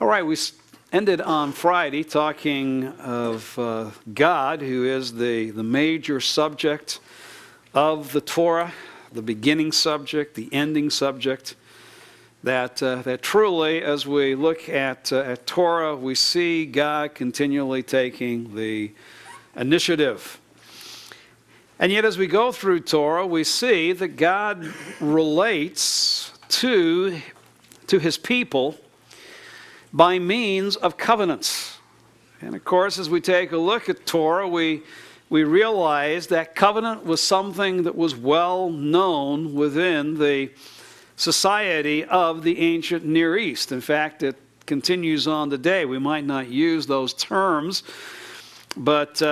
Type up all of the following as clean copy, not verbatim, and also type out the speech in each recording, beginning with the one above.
All right, we ended on Friday talking of God, who is the major subject of the Torah, the beginning subject, the ending subject. That truly, as we look at Torah, we see God continually taking the initiative. And yet as we go through Torah, we see that God relates to his people by means of covenants. And of course, as we take a look at Torah, we realize that covenant was something that was well known within the society of the ancient Near East. In fact, it continues on today. We might not use those terms, but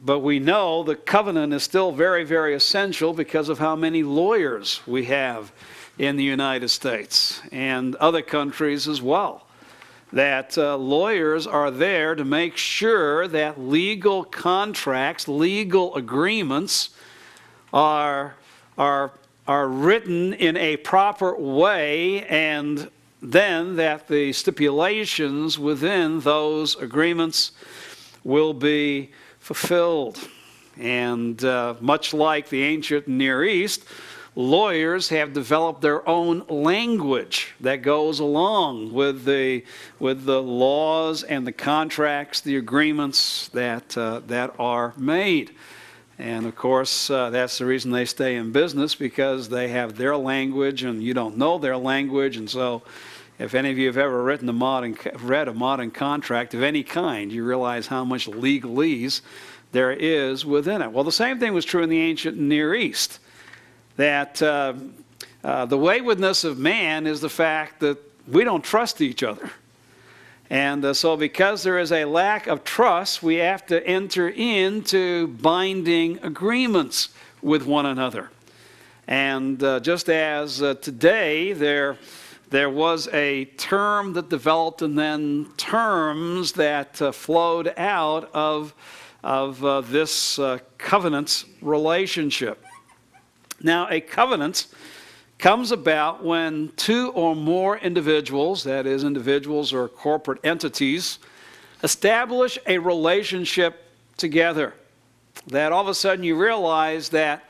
we know the covenant is still very, very essential because of how many lawyers we have in the United States and other countries as well. That lawyers are there to make sure that legal contracts, legal agreements are written in a proper way, and then that the stipulations within those agreements will be fulfilled. And much like the ancient Near East, lawyers have developed their own language that goes along with the laws and the contracts, the agreements that are made. And of course, that's the reason they stay in business, because they have their language and you don't know their language. And so if any of you have ever read a modern contract of any kind, you realize how much legalese there is within it. Well, the same thing was true in the ancient Near East. That the waywardness of man is the fact that we don't trust each other. And so because there is a lack of trust, we have to enter into binding agreements with one another. And just as today there was a term that developed, and then terms that flowed out of this covenant relationship. Now, a covenant comes about when two or more individuals, that is, individuals or corporate entities, establish a relationship together. That all of a sudden you realize that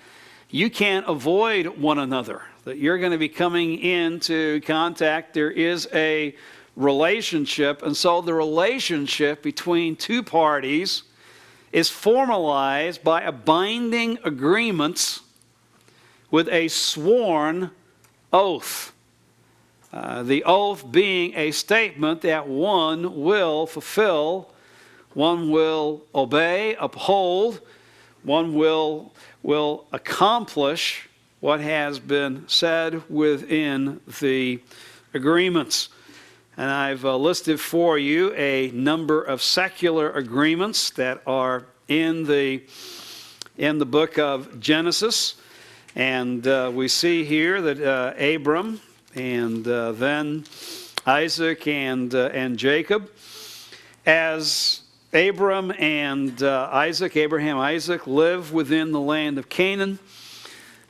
you can't avoid one another, that you're going to be coming into contact. There is a relationship, and so the relationship between two parties is formalized by a binding agreement with a sworn oath. The oath being a statement that one will fulfill, one will obey, uphold, one will accomplish what has been said within the agreements. And I've listed for you a number of secular agreements that are in the book of Genesis. And we see here that Abram and then Isaac and Jacob. As Abraham, Isaac live within the land of Canaan.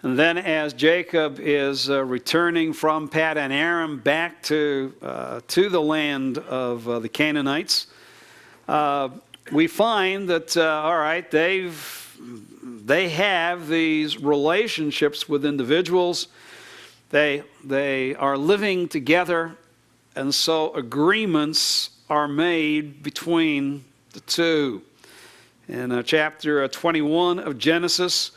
And then as Jacob is returning from Paddan Aram back to the land of the Canaanites, we find that, all right, they have these relationships with individuals. They are living together, and so agreements are made between the two. In chapter 21 of Genesis,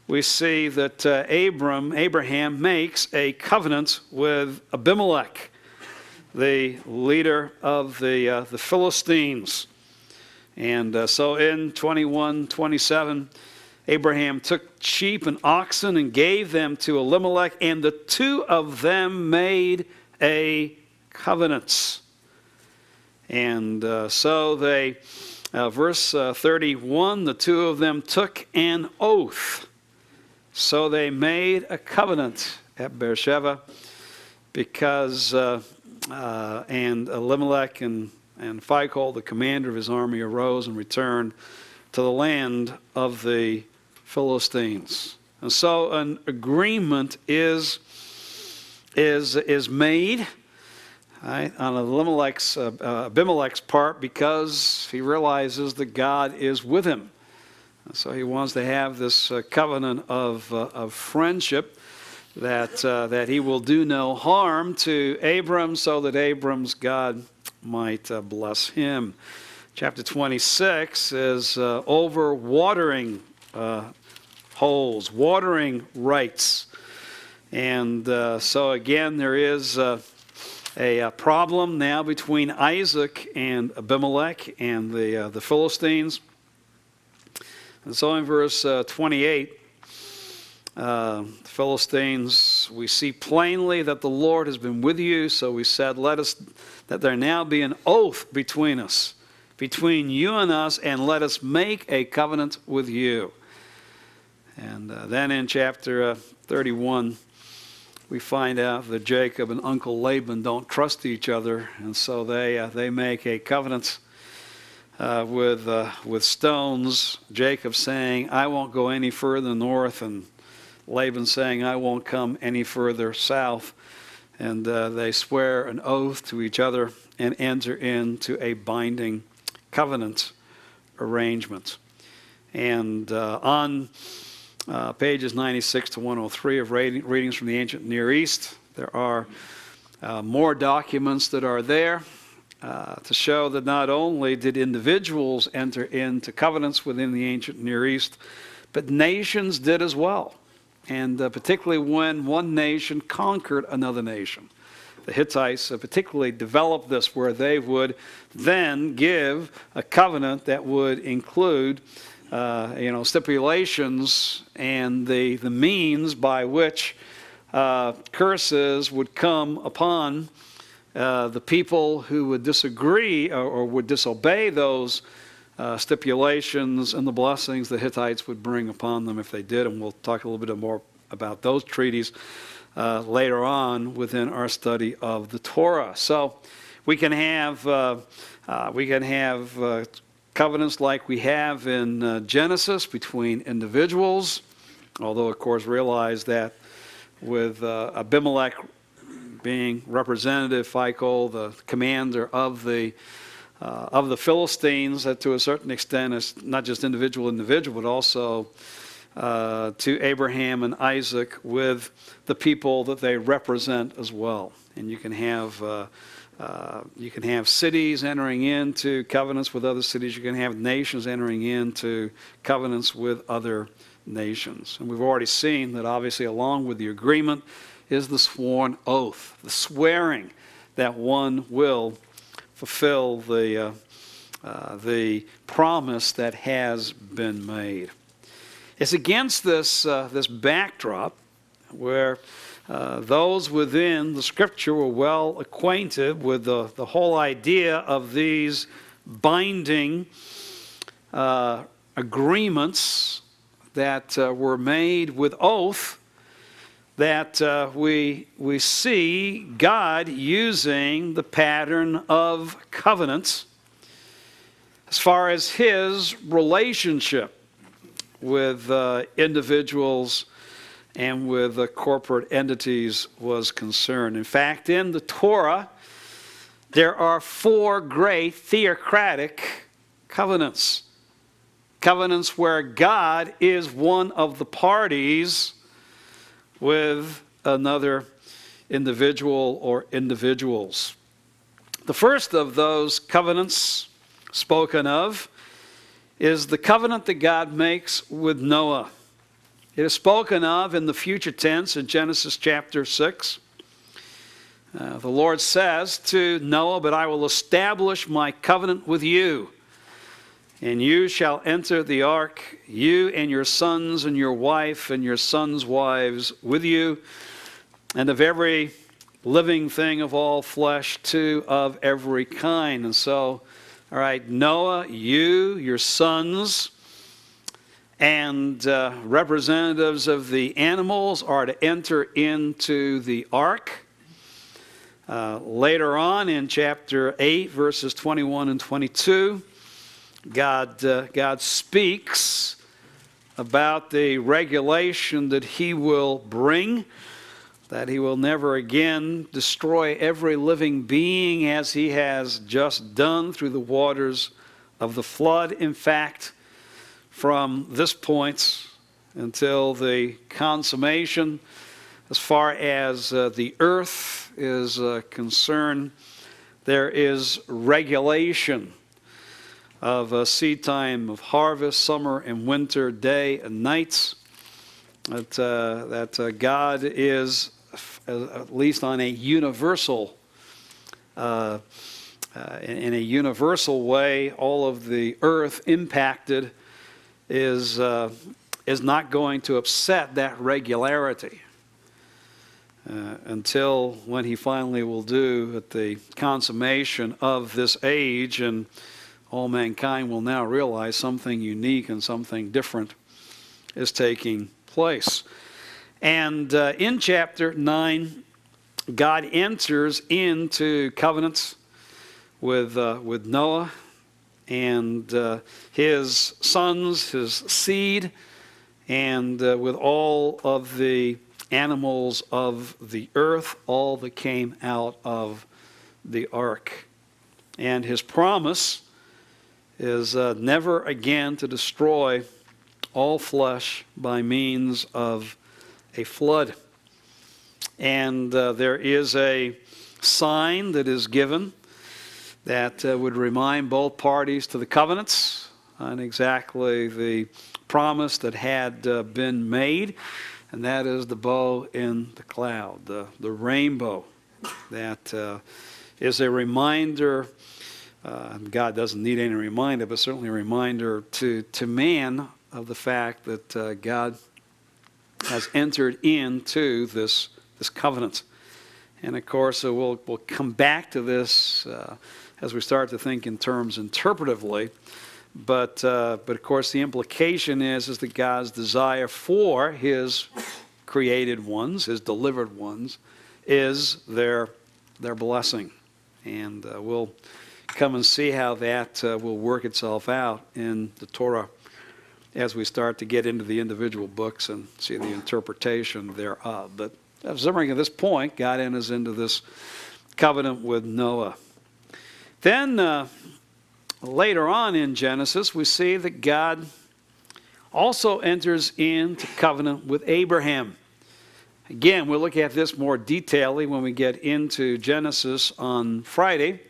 we see that Abraham makes a covenant with Abimelech, the leader of the Philistines. And so in 21:27, Abraham took sheep and oxen and gave them to Elimelech, and the two of them made a covenant. And so they, verse 31, the two of them took an oath. So they made a covenant at Beersheba, because and Elimelech and Phicol, the commander of his army, arose and returned to the land of the Philistines. And so an agreement is made. right, on Abimelech's part, because he realizes that God is with him. So he wants to have this covenant of friendship, that he will do no harm to Abram, so that Abram's God might bless him. Chapter 26 is over watering holes, watering rights. And so again, there is a problem now between Isaac and Abimelech and the Philistines. And so in verse 28, the Philistines, we see plainly that the Lord has been with you, so we said, let there now be an oath between us, between you and us, and let us make a covenant with you. And then in chapter 31, we find out that Jacob and Uncle Laban don't trust each other, and so they make a covenant with stones. Jacob saying, I won't go any further north, and Laban saying, I won't come any further south. And they swear an oath to each other and enter into a binding covenant arrangement. And on pages 96 to 103 of readings from the ancient Near East, there are more documents that are there to show that not only did individuals enter into covenants within the ancient Near East, but nations did as well. And particularly when one nation conquered another nation. The Hittites particularly developed this, where they would then give a covenant that would include stipulations and the means by which curses would come upon the people who would disagree or would disobey those stipulations, and the blessings the Hittites would bring upon them if they did. And we'll talk a little bit more about those treaties later on within our study of the Torah. So we can have covenants like we have in Genesis between individuals, although of course realize that with Abimelech being representative, Phicol, the commander of the Philistines, that to a certain extent is not just individual, but also to Abraham and Isaac with the people that they represent as well. And you can have cities entering into covenants with other cities. You can have nations entering into covenants with other nations. And we've already seen that obviously along with the agreement is the sworn oath, the swearing that one will fulfill the promise that has been made. It's against this backdrop where those within the Scripture were well acquainted with the whole idea of these binding agreements that were made with oath, that we see God using the pattern of covenants as far as his relationship with individuals and with corporate entities was concerned. In fact, in the Torah, there are 4 great theocratic covenants. Covenants where God is one of the parties with another individual or individuals. The first of those covenants spoken of is the covenant that God makes with Noah. It is spoken of in the future tense in Genesis chapter 6. The Lord says to Noah, "But I will establish my covenant with you, and you shall enter the ark, you and your sons and your wife and your sons' wives with you, and of every living thing of all flesh, 2 of every kind." And so, all right, Noah, you, your sons, and representatives of the animals are to enter into the ark. Later on in chapter 8, verses 21 and 22, God speaks about the regulation that he will bring that he will never again destroy every living being as he has just done through the waters of the flood. In fact, from this point until the consummation, as far as the earth is concerned, there is regulation of seed time, of harvest, summer and winter, day and nights. That God is, at least on a universal, in a universal way, all of the earth impacted is not going to upset that regularity until when he finally will do at the consummation of this age, and all mankind will now realize something unique and something different is taking place. And in chapter 9, God enters into covenants with Noah and his sons, his seed, and with all of the animals of the earth, all that came out of the ark. And his promise is never again to destroy all flesh by means of a flood. And there is a sign that is given that would remind both parties to the covenants on exactly the promise that had been made, and that is the bow in the cloud, the rainbow. That is a reminder. God doesn't need any reminder, but certainly a reminder to man of the fact that God has entered into this covenant. And of course, we'll come back to this as we start to think in terms interpretively. But of course, the implication is that God's desire for his created ones, his delivered ones, is their blessing. And we'll come and see how that will work itself out in the Torah as we start to get into the individual books and see the interpretation thereof. But observing at this point, God enters into this covenant with Noah. Then later on in Genesis, we see that God also enters into covenant with Abraham. Again, we'll look at this more detailedly when we get into Genesis on Friday.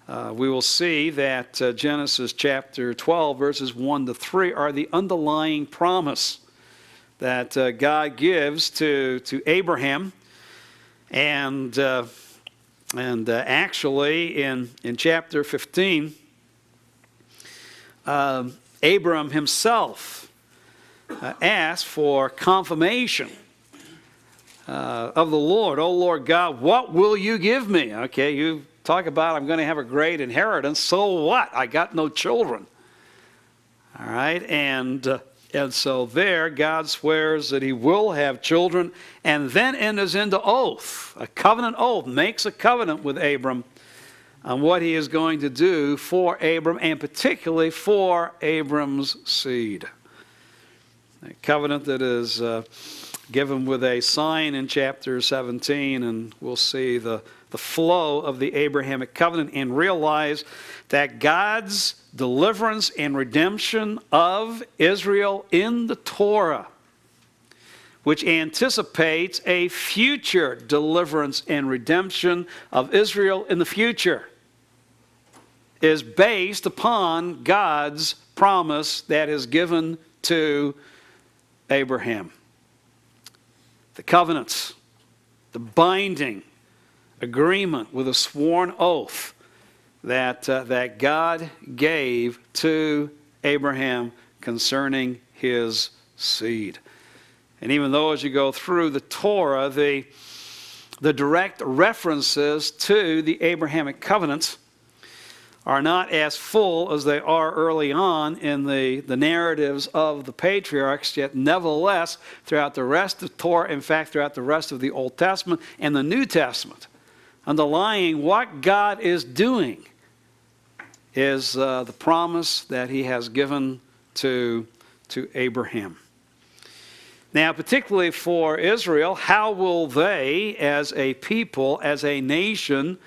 We will see that Genesis chapter 12, verses 1 to 3 are the underlying promise that God gives to Abraham. And actually, in chapter 15, Abram himself asked for confirmation of the Lord. "O Lord God, what will you give me?" Okay, you talk about I'm going to have a great inheritance. So what? I got no children. All right, and so there God swears that he will have children, and then enters into oath, a covenant oath, makes a covenant with Abram on what he is going to do for Abram, and particularly for Abram's seed. A covenant that is given with a sign in chapter 17, and we'll see the flow of the Abrahamic covenant and realize that God's deliverance and redemption of Israel in the Torah, which anticipates a future deliverance and redemption of Israel in the future, is based upon God's promise that is given to Abraham. The covenants, the binding agreement with a sworn oath that God gave to Abraham concerning his seed. And even though as you go through the Torah, the direct references to the Abrahamic covenants are not as full as they are early on in the narratives of the patriarchs, yet nevertheless, throughout the rest of Torah, in fact, throughout the rest of the Old Testament and the New Testament, underlying what God is doing is the promise that he has given to Abraham. Now, particularly for Israel, how will they, as a people, as a nation,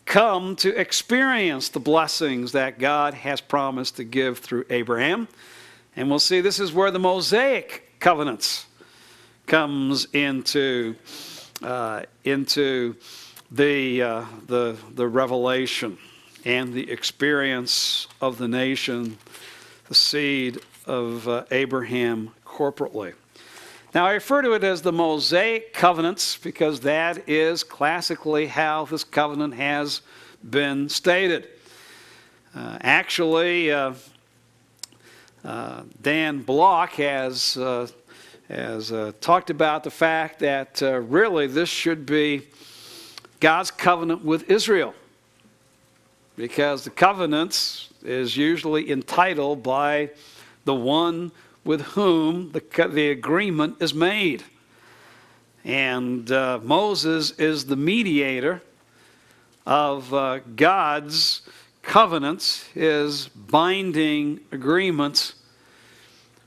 come to experience the blessings that God has promised to give through Abraham? And we'll see this is where the Mosaic covenants comes into the revelation and the experience of the nation, the seed of Abraham corporately. Now, I refer to it as the Mosaic covenants because that is classically how this covenant has been stated. Dan Block has talked about the fact that really this should be God's covenant with Israel, because the covenants is usually entitled by the one with whom the agreement is made. And Moses is the mediator of God's covenants, his binding agreements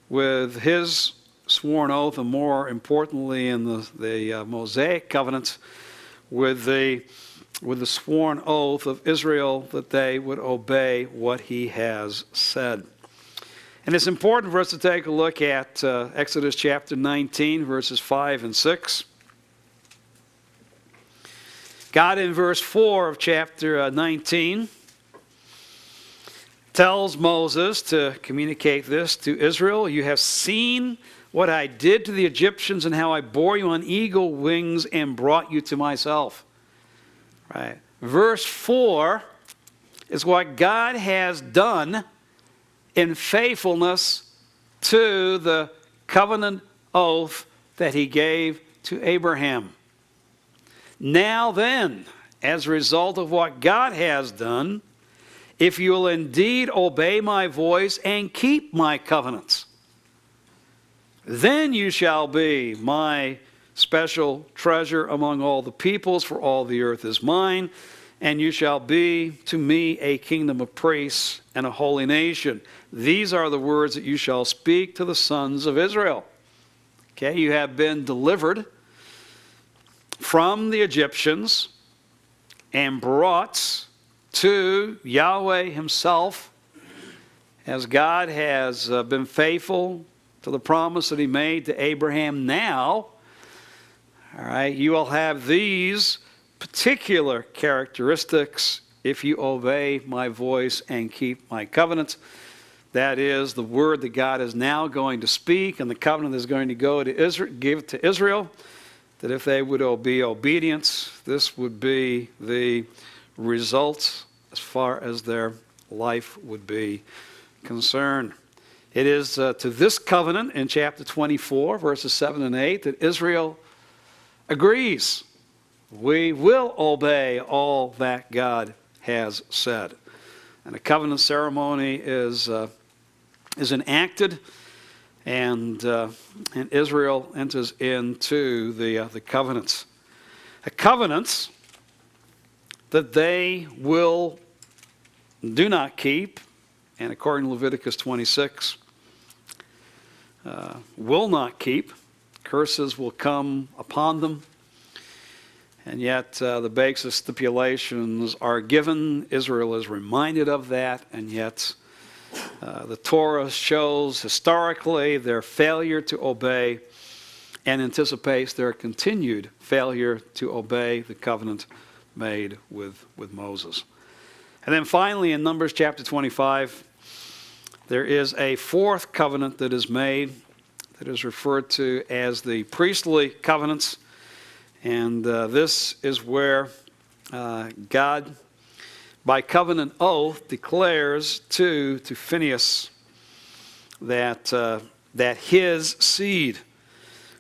with his sworn oath, and more importantly in the Mosaic covenants, with the sworn oath of Israel that they would obey what he has said. And it's important for us to take a look at Exodus chapter 19, verses 5 and 6. God in verse 4 of chapter 19 tells Moses to communicate this to Israel. You have seen what I did to the Egyptians and how I bore you on eagle wings and brought you to myself. Right. Verse 4 is what God has done in faithfulness to the covenant oath that he gave to Abraham. Now then, as a result of what God has done, if you will indeed obey my voice and keep my covenants, then you shall be my special treasure among all the peoples, for all the earth is mine, and you shall be to me a kingdom of priests and a holy nation. These are the words that you shall speak to the sons of Israel. Okay, you have been delivered from the Egyptians and brought to Yahweh himself, as God has been faithful to the promise that he made to Abraham. Now, all right, you will have these particular characteristics if you obey my voice and keep my covenants. That is the word that God is now going to speak, and the covenant is going to go to Israel, give to Israel, that if they would be obedient, this would be the result as far as their life would be concerned. It is to this covenant in chapter 24, verses 7 and 8, that Israel agrees. We will obey all that God has said. And a covenant ceremony is enacted, and Israel enters into the covenants. A covenants that they do not keep, and according to Leviticus 26, will not keep. Curses will come upon them. And yet the basic stipulations are given. Israel is reminded of that, and yet the Torah shows historically their failure to obey and anticipates their continued failure to obey the covenant made with Moses. And then finally in Numbers chapter 25, there is a fourth covenant that is made that is referred to as the priestly covenants. And this is where God, by covenant oath, declares to Phinehas that his seed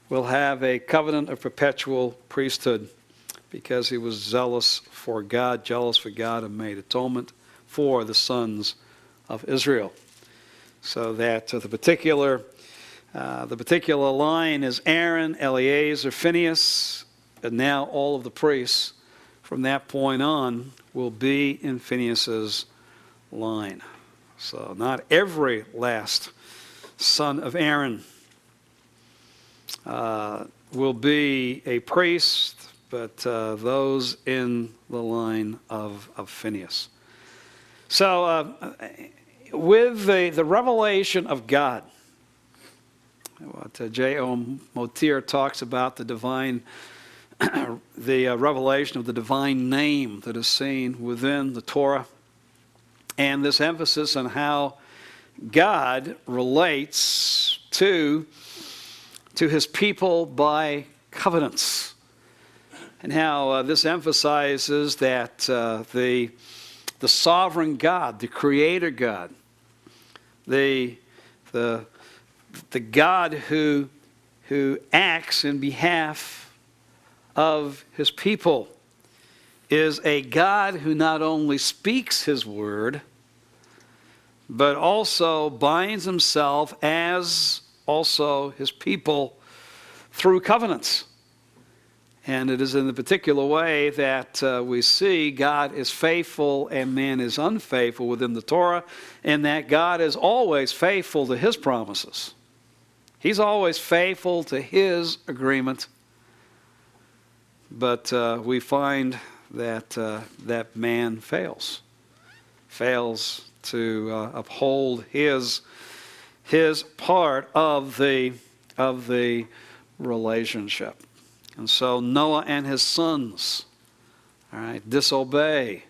will have a covenant of perpetual priesthood, because he was zealous for God, and made atonement for the sons of Israel. So that the particular line is Aaron, Eleazar, Phinehas, and now all of the priests from that point on will be in Phinehas's line. So not every last son of Aaron will be a priest, but those in the line of Phineas. So with the revelation of God, what J.O. Motier talks about the divine, the revelation of the divine name that is seen within the Torah, and this emphasis on how God relates to his people by covenants, and how this emphasizes that the sovereign God, the creator God, the God who acts in behalf of his people, is a God who not only speaks his word, but also binds himself as also his people through covenants. And it is in the particular way that we see God is faithful and man is unfaithful within the Torah, and that God is always faithful to his promises. He's always faithful to his agreement. But we find that man fails to uphold his part of the relationship. And so Noah and his sons, all right, disobey.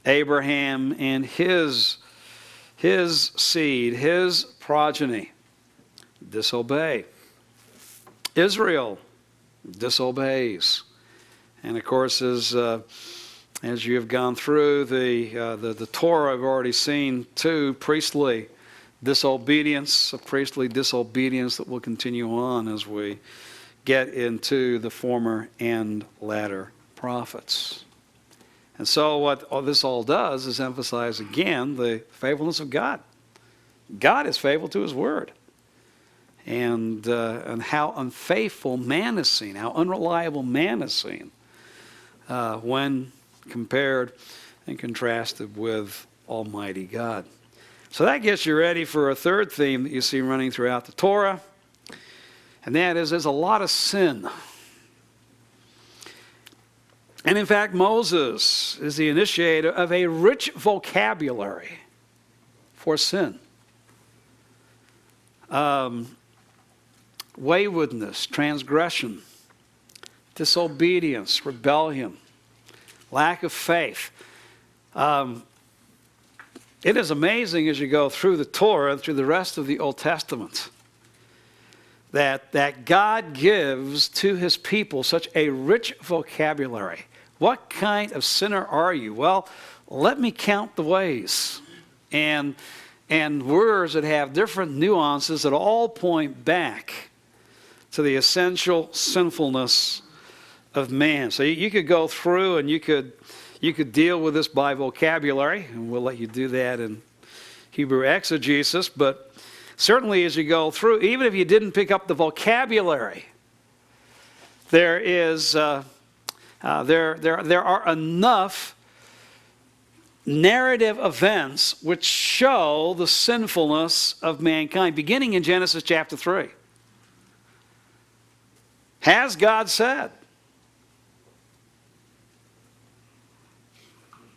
Abraham and his seed, his progeny, disobey. Israel disobeys. And of course, as you have gone through the Torah, I've already seen two priestly disobedience, a priestly disobedience that will continue on as we get into the former and latter prophets. And so what this all does is emphasize again the faithfulness of God. God is faithful to his word. And how unfaithful man is seen, how unreliable man is seen when compared and contrasted with Almighty God. So that gets you ready for a third theme that you see running throughout the Torah, and that is there's a lot of sin. And in fact, Moses is the initiator of a rich vocabulary for sin. Waywardness, transgression, disobedience, rebellion, lack of faith. It is amazing as you go through the Torah and through the rest of the Old Testament that God gives to his people such a rich vocabulary. What kind of sinner are you? Well, let me count the ways. And words that have different nuances that all point back to the essential sinfulness of man. So you could go through and you could deal with this by vocabulary, and we'll let you do that in Hebrew exegesis, but certainly as you go through, even if you didn't pick up the vocabulary, there are enough narrative events which show the sinfulness of mankind, beginning in Genesis chapter 3. Has God said,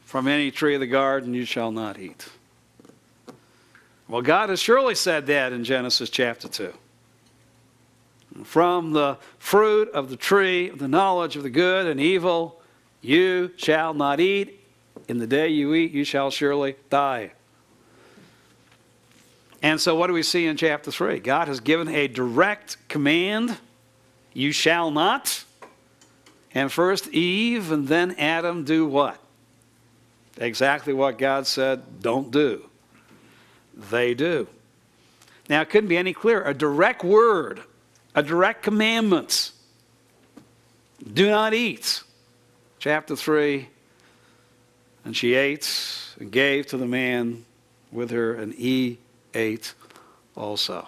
"From any tree of the garden you shall not eat"? Well, God has surely said that in Genesis chapter 2. "From the fruit of the tree of the knowledge of the good and evil you shall not eat. In the day you eat, you shall surely die." And so what do we see in chapter 3? God has given a direct command, you shall not. And first Eve and then Adam do what? Exactly what God said don't do. They do. Now, it couldn't be any clearer. A direct word, a direct commandment. Do not eat. Chapter 3. "And she ate and gave to the man with her, and he ate also."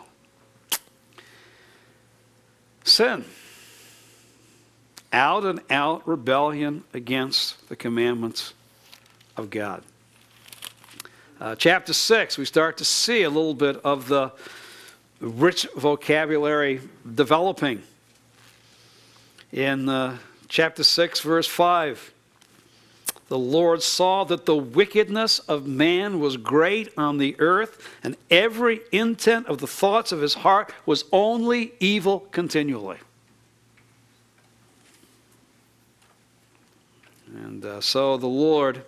Sin. Out and out rebellion against the commandments of God. Chapter 6, we start to see a little bit of the rich vocabulary developing. In chapter 6, verse 5, the Lord saw that the wickedness of man was great on the earth, and every intent of the thoughts of his heart was only evil continually. And so the Lord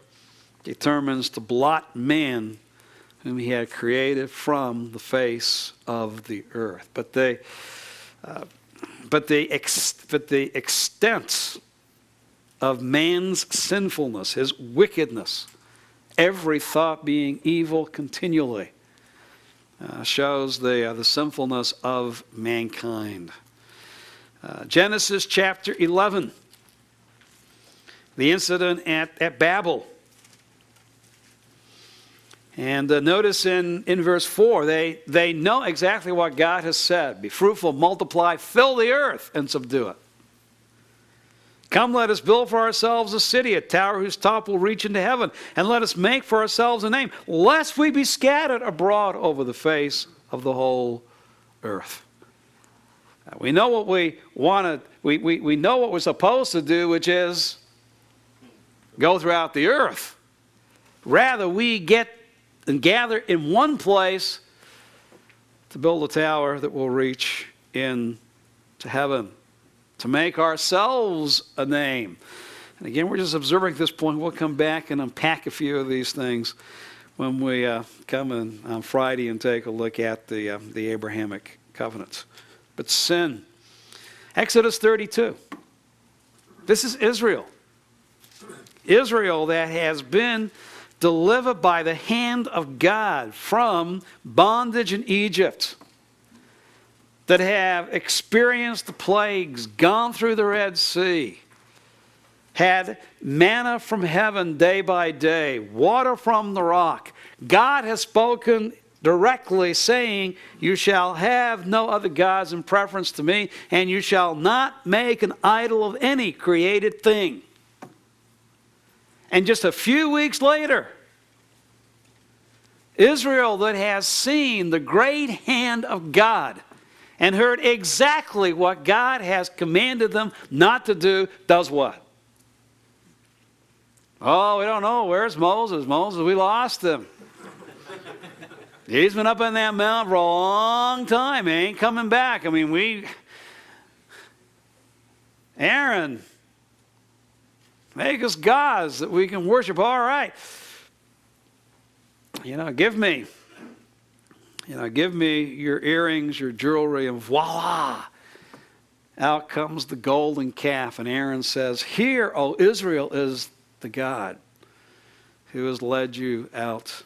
determines to blot man whom he had created from the face of the earth. But the extent of man's sinfulness, his wickedness, every thought being evil continually, shows the sinfulness of mankind. Genesis chapter 11, the incident at Babel. And notice in verse 4, they know exactly what God has said. Be fruitful, multiply, fill the earth, and subdue it. Come, let us build for ourselves a city, a tower whose top will reach into heaven, and let us make for ourselves a name, lest we be scattered abroad over the face of the whole earth. We know what we want to, we know what we're supposed to do, which is go throughout the earth. Rather, we get and gather in one place to build a tower that will reach into heaven, to make ourselves a name. And again, we're just observing at this point. We'll come back and unpack a few of these things when we come in on Friday and take a look at the Abrahamic covenants. But sin. Exodus 32. This is Israel. Israel that has been delivered by the hand of God from bondage in Egypt, that have experienced the plagues, gone through the Red Sea, had manna from heaven day by day, water from the rock. God has spoken directly, saying, you shall have no other gods in preference to me, and you shall not make an idol of any created thing. And just a few weeks later, Israel that has seen the great hand of God and heard exactly what God has commanded them not to do, does what? Oh, we don't know. Where's Moses? Moses, we lost him. He's been up in that mountain for a long time. He ain't coming back. I mean, Aaron, make us gods that we can worship. All right. Give me your earrings, your jewelry, and voila. Out comes the golden calf. And Aaron says, here, O Israel, is the God who has led you out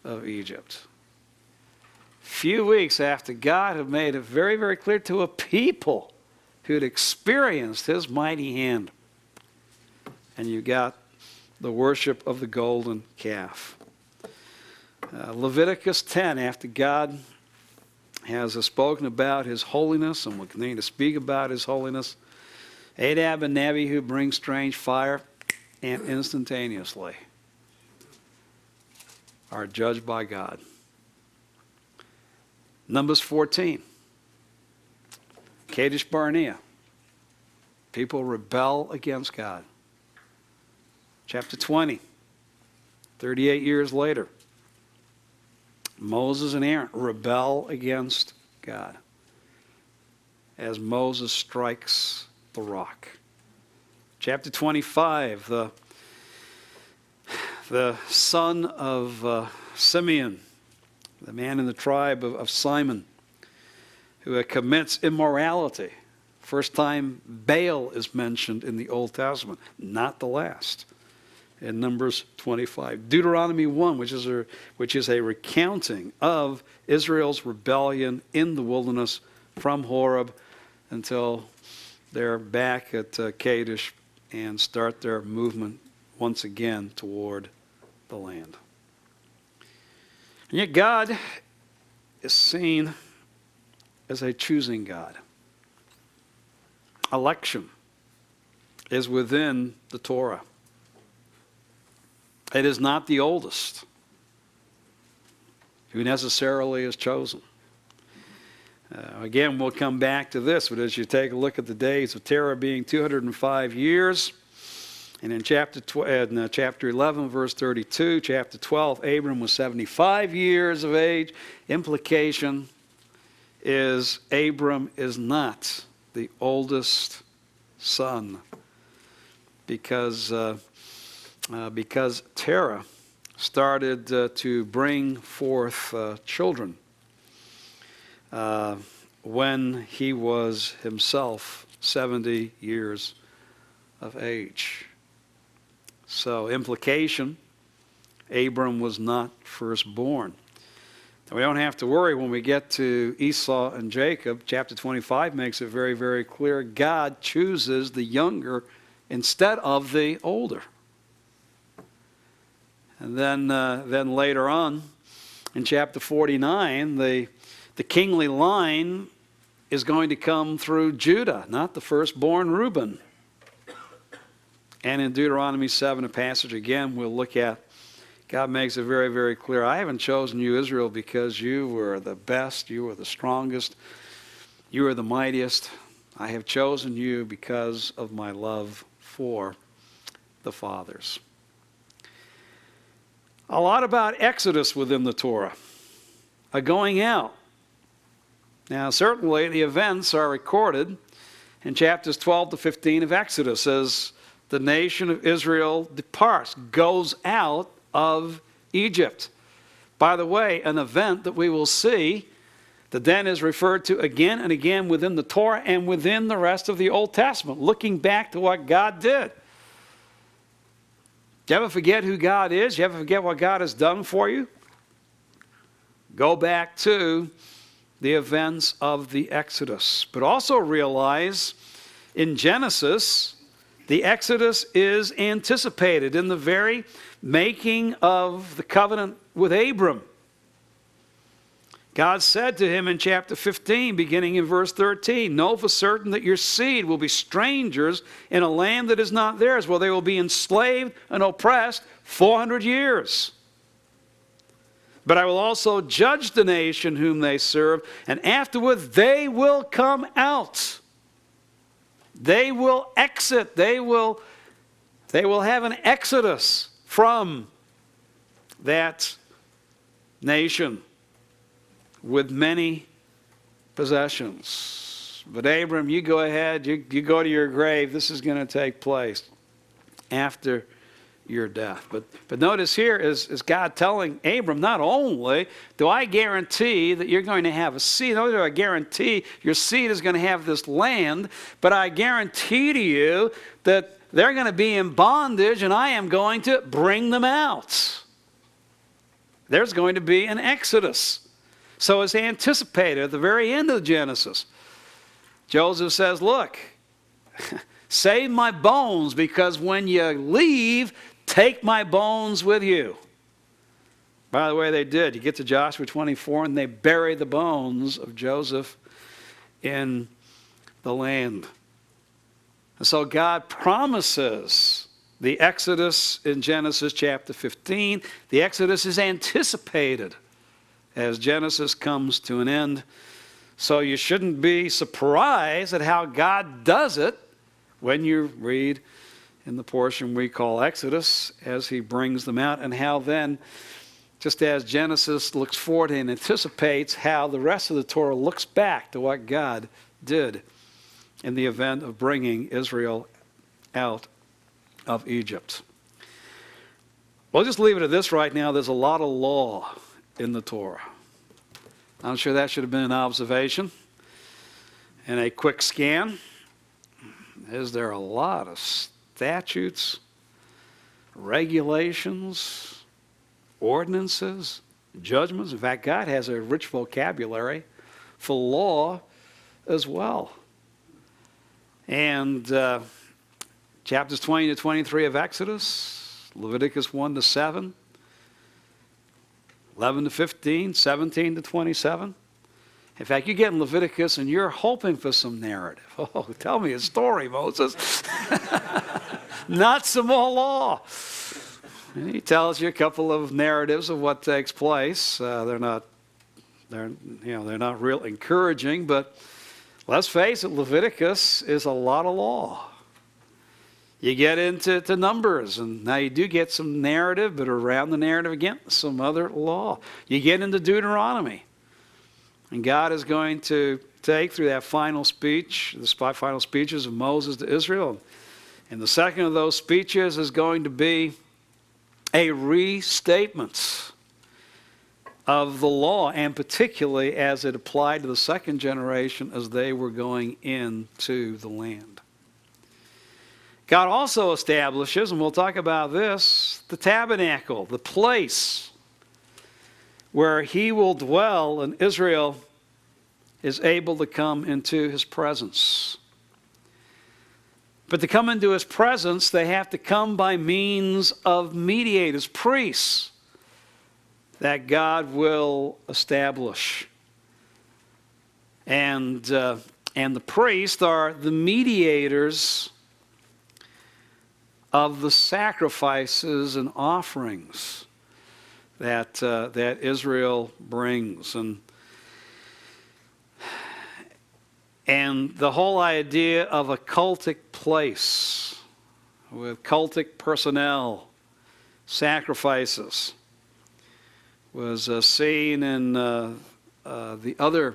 of Egypt. Few weeks after God had made it very, very clear to a people who had experienced his mighty hand. And you got the worship of the golden calf. Leviticus 10, after God has spoken about his holiness and will continue to speak about his holiness, Nadab and Abihu bring strange fire and instantaneously are judged by God. Numbers 14, Kadesh Barnea. People rebel against God. Chapter 20, 38 years later, Moses and Aaron rebel against God as Moses strikes the rock. Chapter 25, the son of Simeon, the man in the tribe of Simon, who commits immorality. First time Baal is mentioned in the Old Testament, not the last. In Numbers 25. Deuteronomy 1, which is a recounting of Israel's rebellion in the wilderness from Horeb until they're back at Kadesh and start their movement once again toward the land. And yet God is seen as a choosing God. Election is within the Torah. It is not the oldest who necessarily is chosen. Again, we'll come back to this, but as you take a look at the days of Terah being 205 years, and in chapter 11, verse 32, chapter 12, Abram was 75 years of age. Implication is Abram is not the oldest son because Terah started to bring forth children when he was himself 70 years of age. So, implication, Abram was not firstborn. And we don't have to worry when we get to Esau and Jacob. Chapter 25 makes it very, very clear. God chooses the younger instead of the older. And then later on, in chapter 49, the kingly line is going to come through Judah, not the firstborn Reuben. And in Deuteronomy 7, a passage again we'll look at, God makes it very, very clear. I haven't chosen you, Israel, because you were the best, you were the strongest, you were the mightiest. I have chosen you because of my love for the fathers. A lot about Exodus within the Torah, a going out. Now, certainly the events are recorded in chapters 12 to 15 of Exodus as the nation of Israel departs, goes out of Egypt. By the way, an event that we will see that then is referred to again and again within the Torah and within the rest of the Old Testament, looking back to what God did. Do you ever forget who God is? Do you ever forget what God has done for you? Go back to the events of the Exodus. But also realize in Genesis, the Exodus is anticipated in the very making of the covenant with Abram. God said to him in chapter 15, beginning in verse 13, "Know for certain that your seed will be strangers in a land that is not theirs, where they will be enslaved and oppressed 400 years. But I will also judge the nation whom they serve, and afterward they will come out." They will exit. They will have an exodus from that nation with many possessions. But Abram, you go ahead. You go to your grave. This is going to take place after your death. But notice here is God telling Abram, not only do I guarantee that you're going to have a seed, not only do I guarantee your seed is going to have this land, but I guarantee to you that they're going to be in bondage and I am going to bring them out. There's going to be an exodus. So it's anticipated at the very end of Genesis. Joseph says, look, save my bones, because when you leave, take my bones with you. By the way, they did. You get to Joshua 24, and they bury the bones of Joseph in the land. And so God promises the Exodus in Genesis chapter 15. The Exodus is anticipated as Genesis comes to an end. So you shouldn't be surprised at how God does it when you read in the portion we call Exodus, as he brings them out, and how then, just as Genesis looks forward and anticipates, how the rest of the Torah looks back to what God did in the event of bringing Israel out of Egypt. We'll just leave it at this right now. There's a lot of law in the Torah. I'm sure that should have been an observation and a quick scan. Is there a lot of statutes, regulations, ordinances, judgments? In fact, God has a rich vocabulary for law as well. And chapters 20 to 23 of Exodus, Leviticus 1 to 7, 11 to 15, 17 to 27. In fact, you get in Leviticus and you're hoping for some narrative. Oh, tell me a story, Moses. Not some more law. And he tells you a couple of narratives of what takes place. They're not they're not real encouraging, but let's face it, Leviticus is a lot of law. You get into Numbers, and now you do get some narrative, but around the narrative again, some other law. You get into Deuteronomy, and God is going to take through that final speech, the final speeches of Moses to Israel. And the second of those speeches is going to be a restatement of the law, and particularly as it applied to the second generation as they were going into the land. God also establishes, and we'll talk about this, the tabernacle, the place where he will dwell, and Israel is able to come into his presence. But to come into his presence, they have to come by means of mediators, priests, that God will establish. And the priests are the mediators of the sacrifices and offerings that Israel brings. And the whole idea of a cultic place with cultic personnel, sacrifices, was seen in the other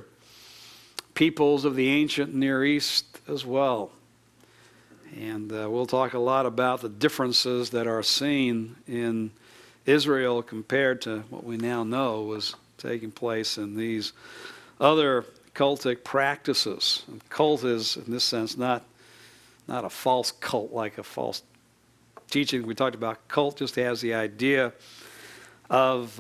peoples of the ancient Near East as well. And we'll talk a lot about the differences that are seen in Israel compared to what we now know was taking place in these other cultic practices. And cult is, in this sense, not a false cult like a false teaching. We talked about cult just has the idea of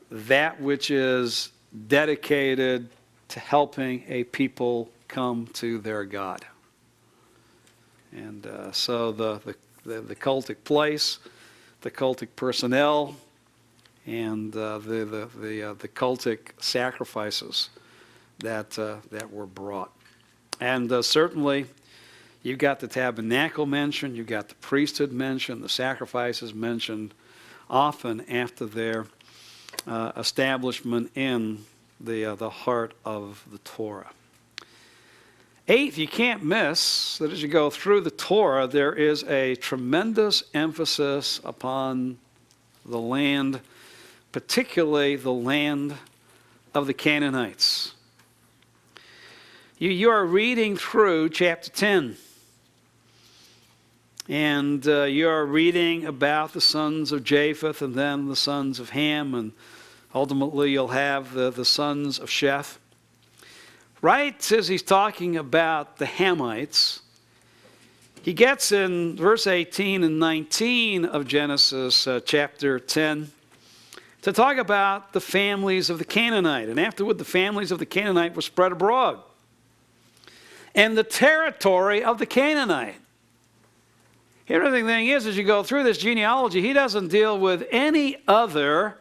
that which is dedicated to helping a people come to their God. And so the cultic place, the cultic personnel, and the cultic sacrifices that were brought. And certainly you've got the tabernacle mentioned, you've got the priesthood mentioned, the sacrifices mentioned often after their establishment in the heart of the Torah. Eighth, you can't miss that as you go through the Torah, there is a tremendous emphasis upon the land, particularly the land of the Canaanites. You are reading through chapter 10, and you are reading about the sons of Japheth and then the sons of Ham, and ultimately you'll have the sons of Sheth. Right as he's talking about the Hamites, he gets in verse 18 and 19 of Genesis chapter 10 to talk about the families of the Canaanite. And afterward, the families of the Canaanite were spread abroad. And the territory of the Canaanite. The interesting thing is, as you go through this genealogy, he doesn't deal with any other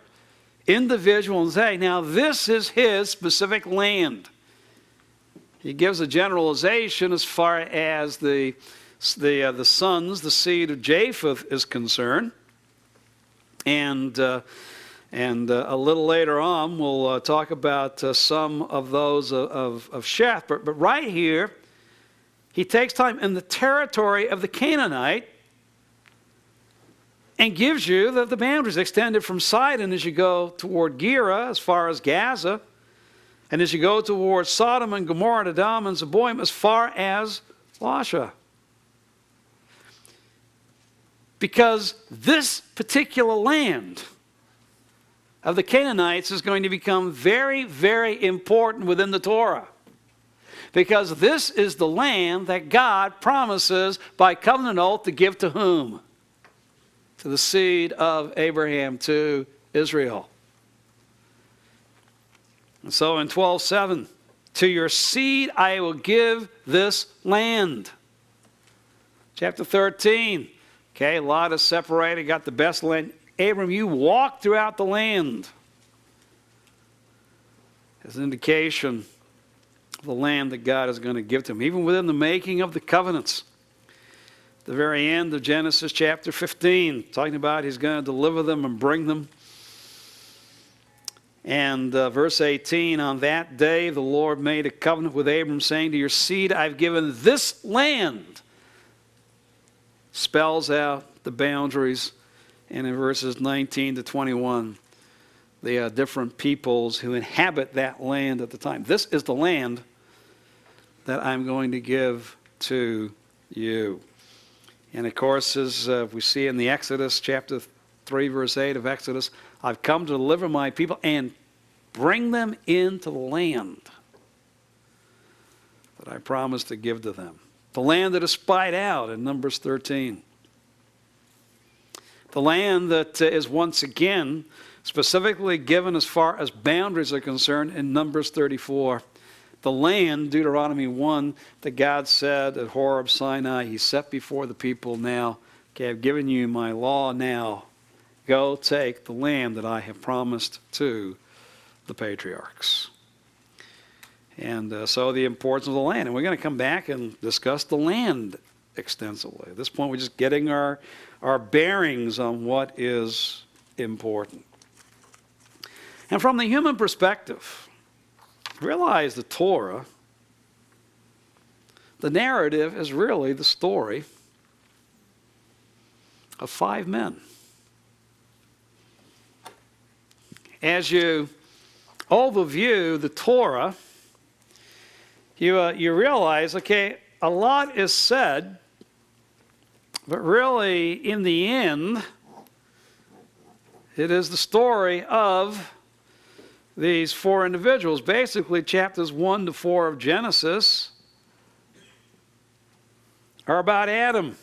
individual and say, now this is his specific land. He gives a generalization as far as the sons, the seed of Japheth is concerned. And a little later on, we'll talk about some of those of Sheth. But right here, he takes time in the territory of the Canaanite and gives you the boundaries extended from Sidon as you go toward Gera, as far as Gaza, and as you go towards Sodom and Gomorrah and Edom and Zeboim, as far as Lasha. Because this particular land of the Canaanites is going to become very, very important within the Torah. Because this is the land that God promises by covenant oath to give to whom? To the seed of Abraham, to Israel. And so in 12:7, to your seed I will give this land. Chapter 13, okay, Lot is separated, got the best land. Abram, you walk throughout the land. As an indication of the land that God is going to give to him, even within the making of the covenants. The very end of Genesis chapter 15, talking about he's going to deliver them and bring them And verse 18, on that day the Lord made a covenant with Abram, saying, to your seed I've given this land. Spells out the boundaries. And in verses 19 to 21, the different peoples who inhabit that land at the time. This is the land that I'm going to give to you. And of course, as we see in the Exodus, chapter 3, verse 8 of Exodus, I've come to deliver my people and bring them into the land that I promised to give to them. The land that is spied out in Numbers 13. The land that is once again specifically given as far as boundaries are concerned in Numbers 34. The land, Deuteronomy 1, that God said at Horeb, Sinai, he set before the people now, okay, I've given you my law now. Go take the land that I have promised to the patriarchs. And so the importance of the land. And we're going to come back and discuss the land extensively. At this point, we're just getting our bearings on what is important. And from the human perspective, realize the Torah, the narrative is really the story of 5 men. As you overview the Torah, you realize, okay, a lot is said, but really, in the end, it is the story of these 4 individuals. Basically, chapters 1 to 4 of Genesis are about Adam.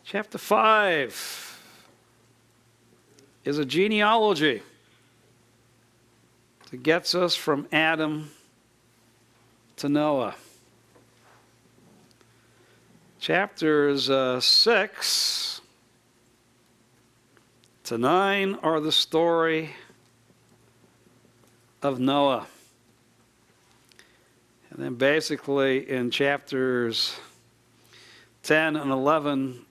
Chapter 5 is a genealogy that gets us from Adam to Noah. Chapters 6 to 9 are the story of Noah. And then basically in chapters 10 and 11,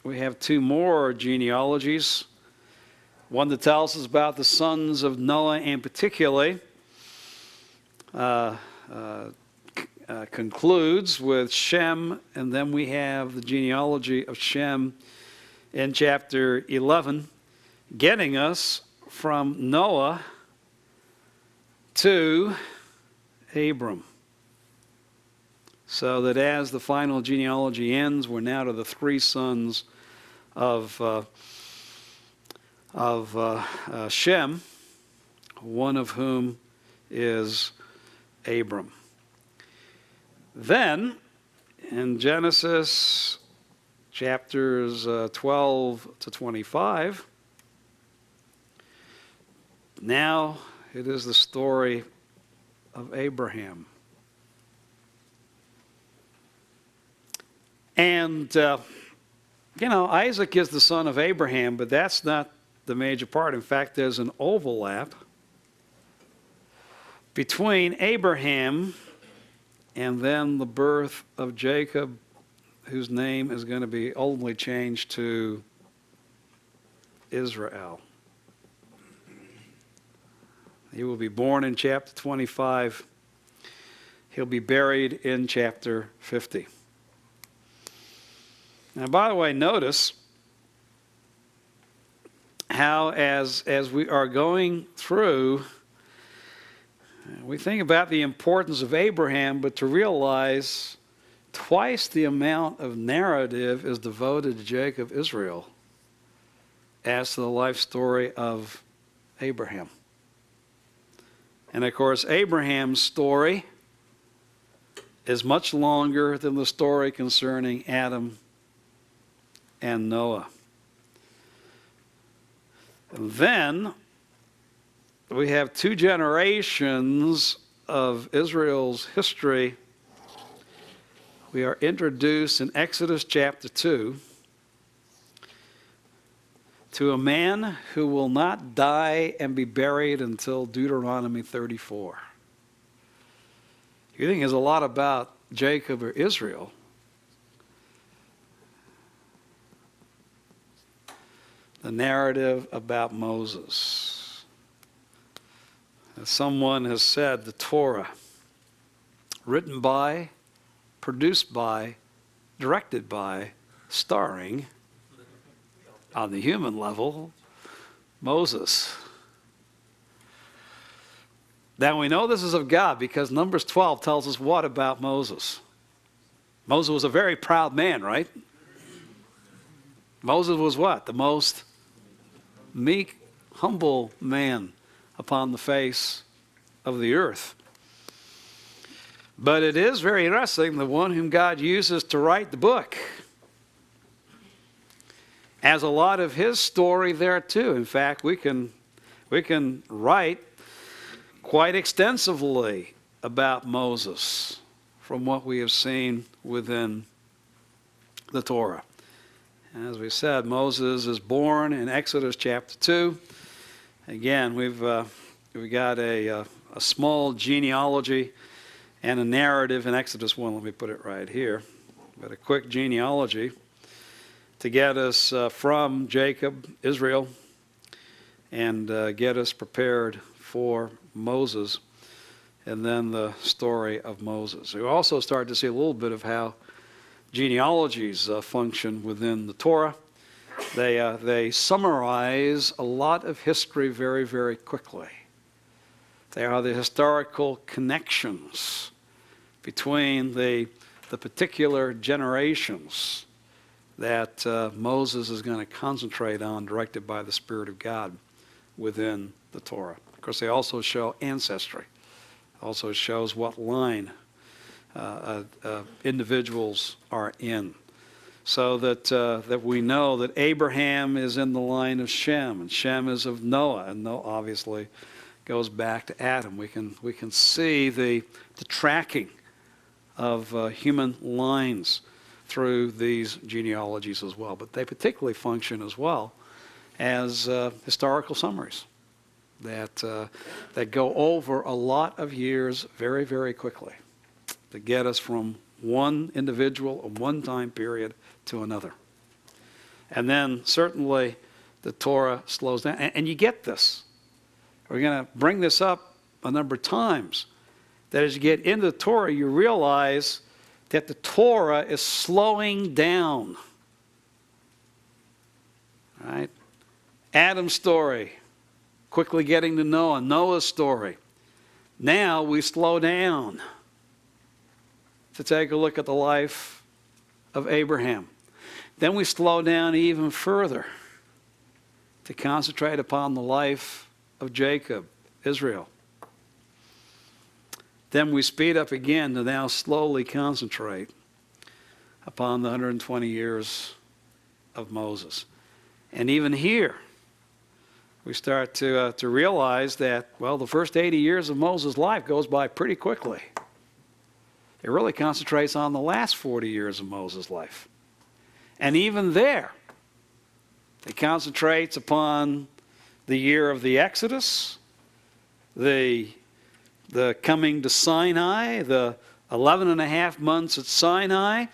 we have 2 more genealogies. One that tells us about the sons of Noah, and particularly concludes with Shem, and then we have the genealogy of Shem in chapter 11, getting us from Noah to Abram. So that as the final genealogy ends, we're now to the 3 sons of Shem, one of whom is Abram. Then, in Genesis chapters 12 to 25, now it is the story of Abraham. And, Isaac is the son of Abraham, but that's not the major part. In fact, there's an overlap between Abraham and then the birth of Jacob, whose name is going to be ultimately changed to Israel. He will be born in chapter 25. He'll be buried in chapter 50. Now, by the way, notice how as we are going through, we think about the importance of Abraham, but to realize twice the amount of narrative is devoted to Jacob, Israel, as to the life story of Abraham. And of course, Abraham's story is much longer than the story concerning Adam and Noah. And then we have 2 generations of Israel's history. We are introduced in Exodus chapter 2 to a man who will not die and be buried until Deuteronomy 34. You think there's a lot about Jacob or Israel. The narrative about Moses. As someone has said, the Torah, written by, produced by, directed by, starring, on the human level, Moses. Now we know this is of God because Numbers 12 tells us what about Moses? Moses was a very proud man, right? Moses was what? The most meek, humble man upon the face of the earth. But it is very interesting, the one whom God uses to write the book has a lot of his story there too. In fact, we can write quite extensively about Moses from what we have seen within the Torah. As we said, Moses is born in Exodus chapter 2. Again, we've got a small genealogy and a narrative in Exodus 1. Let me put it right here. But a quick genealogy to get us from Jacob, Israel, and get us prepared for Moses, and then the story of Moses. We also start to see a little bit of how genealogies function within the Torah. They summarize a lot of history very, very quickly. They are the historical connections between the particular generations that Moses is going to concentrate on, directed by the Spirit of God within the Torah. Of course, they also show ancestry. Also shows what line individuals are in. So that we know that Abraham is in the line of Shem, and Shem is of Noah, and Noah obviously goes back to Adam. We can see the tracking of human lines through these genealogies as well. But they particularly function as well as historical summaries that go over a lot of years very, very quickly to get us from one individual or one time period to another. And then certainly the Torah slows down. And you get this. We're going to bring this up a number of times. That as you get into the Torah, you realize that the Torah is slowing down. Right? Adam's story, quickly getting to Noah, Noah's story. Now we slow down to take a look at the life of Abraham. Then we slow down even further to concentrate upon the life of Jacob, Israel. Then we speed up again to now slowly concentrate upon the 120 years of Moses. And even here, we start to realize that, well, the first 80 years of Moses' life goes by pretty quickly. It really concentrates on the last 40 years of Moses' life. And even there, it concentrates upon the year of the Exodus, the coming to Sinai, the 11 and a half months at Sinai,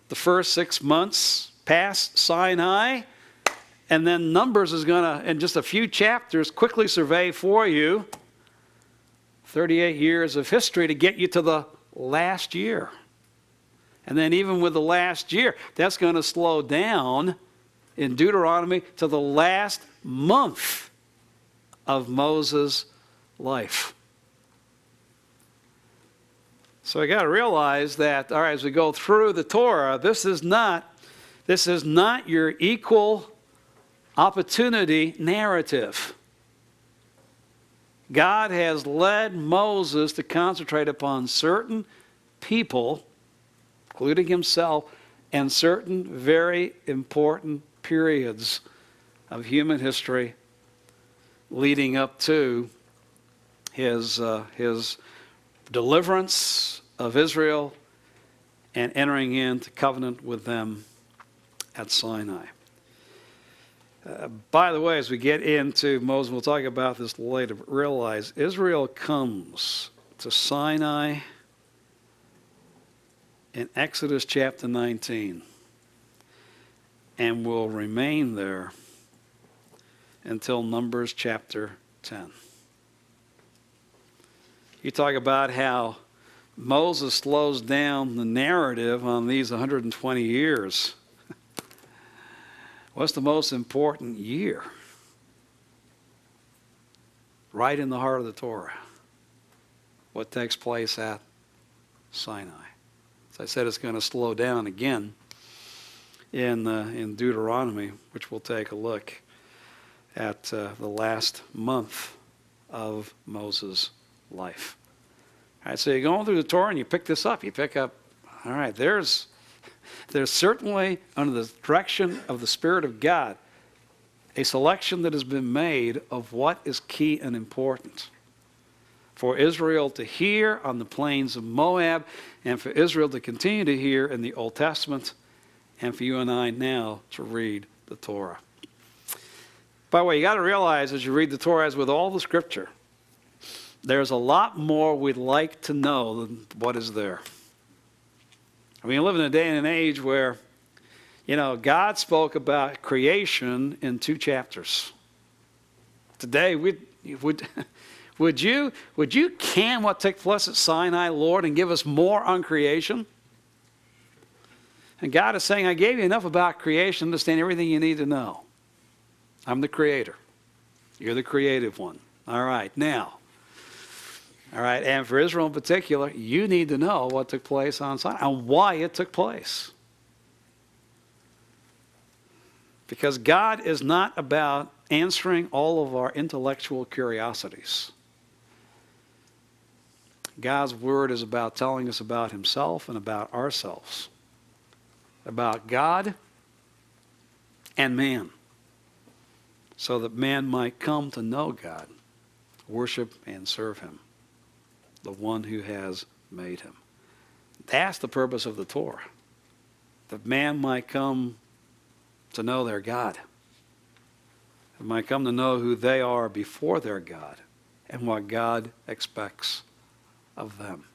the first 6 months past Sinai, and then Numbers is going to, in just a few chapters, quickly survey for you 38 years of history to get you to the last year. And then even with the last year, that's going to slow down in Deuteronomy to the last month of Moses' life. So we got to realize that, all right, as we go through the Torah, this is not your equal opportunity narrative. God has led Moses to concentrate upon certain people, including himself, and certain very important periods of human history leading up to his deliverance of Israel and entering into covenant with them at Sinai. By the way, as we get into Moses, we'll talk about this later, but realize Israel comes to Sinai in Exodus chapter 19 and will remain there until Numbers chapter 10. You talk about how Moses slows down the narrative on these 120 years. What's the most important year? Right in the heart of the Torah. What takes place at Sinai. As I said, it's going to slow down again in Deuteronomy, which we'll take a look at the last month of Moses' life. All right, so you're going through the Torah and you pick this up. You pick up, all right, there's certainly, under the direction of the Spirit of God, a selection that has been made of what is key and important for Israel to hear on the plains of Moab, and for Israel to continue to hear in the Old Testament, and for you and I now to read the Torah. By the way, you got to realize as you read the Torah, as with all the Scripture, there's a lot more we'd like to know than what is there. I mean, you live in a day and an age where, God spoke about creation in 2 chapters. Today, would you can what took place at Sinai, Lord, and give us more on creation? And God is saying, I gave you enough about creation to understand everything you need to know. I'm the creator. You're the creative one. All right, now. All right, and for Israel in particular, you need to know what took place on Sinai and why it took place. Because God is not about answering all of our intellectual curiosities. God's word is about telling us about himself and about ourselves. About God and man. So that man might come to know God, worship and serve him. The one who has made him. That's the purpose of the Torah. That man might come to know their God. That might come to know who they are before their God and what God expects of them.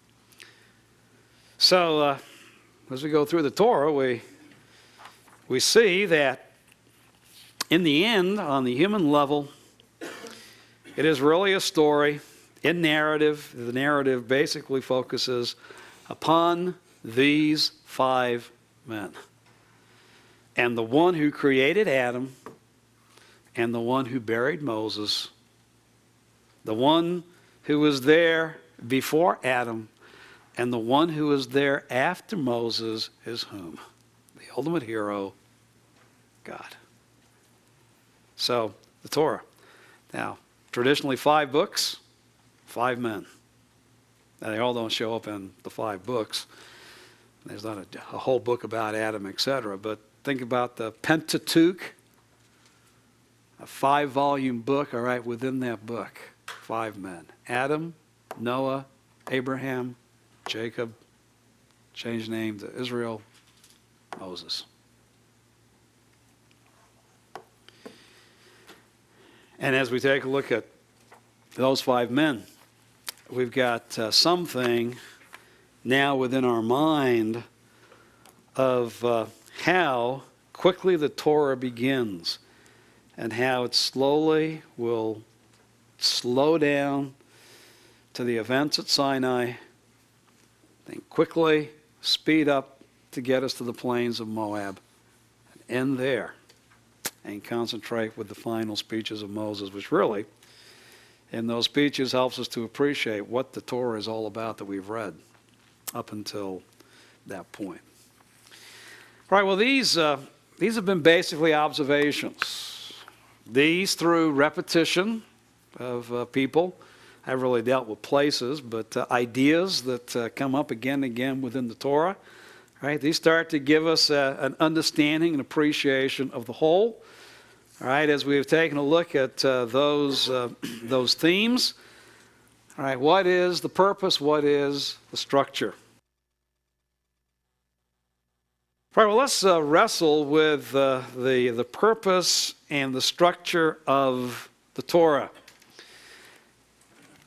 So, as we go through the Torah, we see that in the end, on the human level, it is really a story in narrative. The narrative basically focuses upon these 5 men. And the one who created Adam, and the one who buried Moses, the one who was there before Adam, and the one who was there after Moses is whom? The ultimate hero, God. So, the Torah. Now, traditionally 5 books, 5 men. Now, they all don't show up in the 5 books. There's not a whole book about Adam, etc. But think about the Pentateuch, a 5-volume book, all right, within that book, 5 men. Adam, Noah, Abraham, Jacob, changed name to Israel, Moses. And as we take a look at those 5 men, we've got something now within our mind of how quickly the Torah begins and how it slowly will slow down to the events at Sinai, then quickly speed up to get us to the plains of Moab, and end there and concentrate with the final speeches of Moses, which really, in those speeches, helps us to appreciate what the Torah is all about that we've read up until that point. All right, well, these have been basically observations. These, through repetition of people, have really dealt with places, but ideas that come up again and again within the Torah. Right? These start to give us an understanding and appreciation of the whole. All right, as we've taken a look at those themes. All right, what is the purpose? What is the structure? All right, well, let's wrestle with the purpose and the structure of the Torah.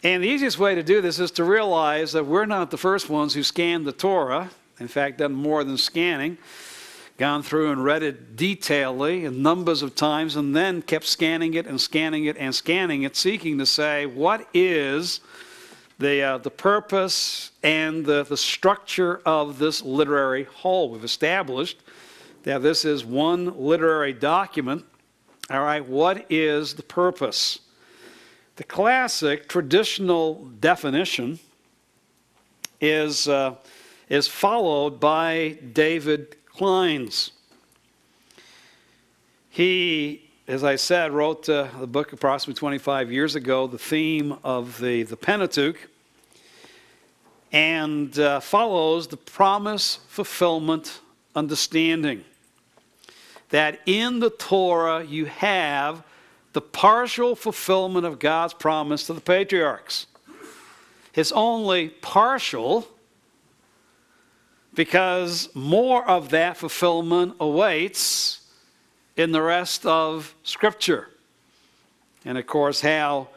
And the easiest way to do this is to realize that we're not the first ones who scanned the Torah. In fact, done more than scanning. Gone through and read it detailedly and numbers of times, and then kept scanning it and scanning it and scanning it, seeking to say, what is the purpose and the structure of this literary whole. We've established that this is one literary document. All right, what is the purpose? The classic traditional definition is followed by David Klein's. He, as I said, wrote the book approximately 25 years ago, the theme of the Pentateuch, and follows the promise fulfillment understanding that in the Torah you have the partial fulfillment of God's promise to the patriarchs. It's only partial because more of that fulfillment awaits in the rest of Scripture. And of course, how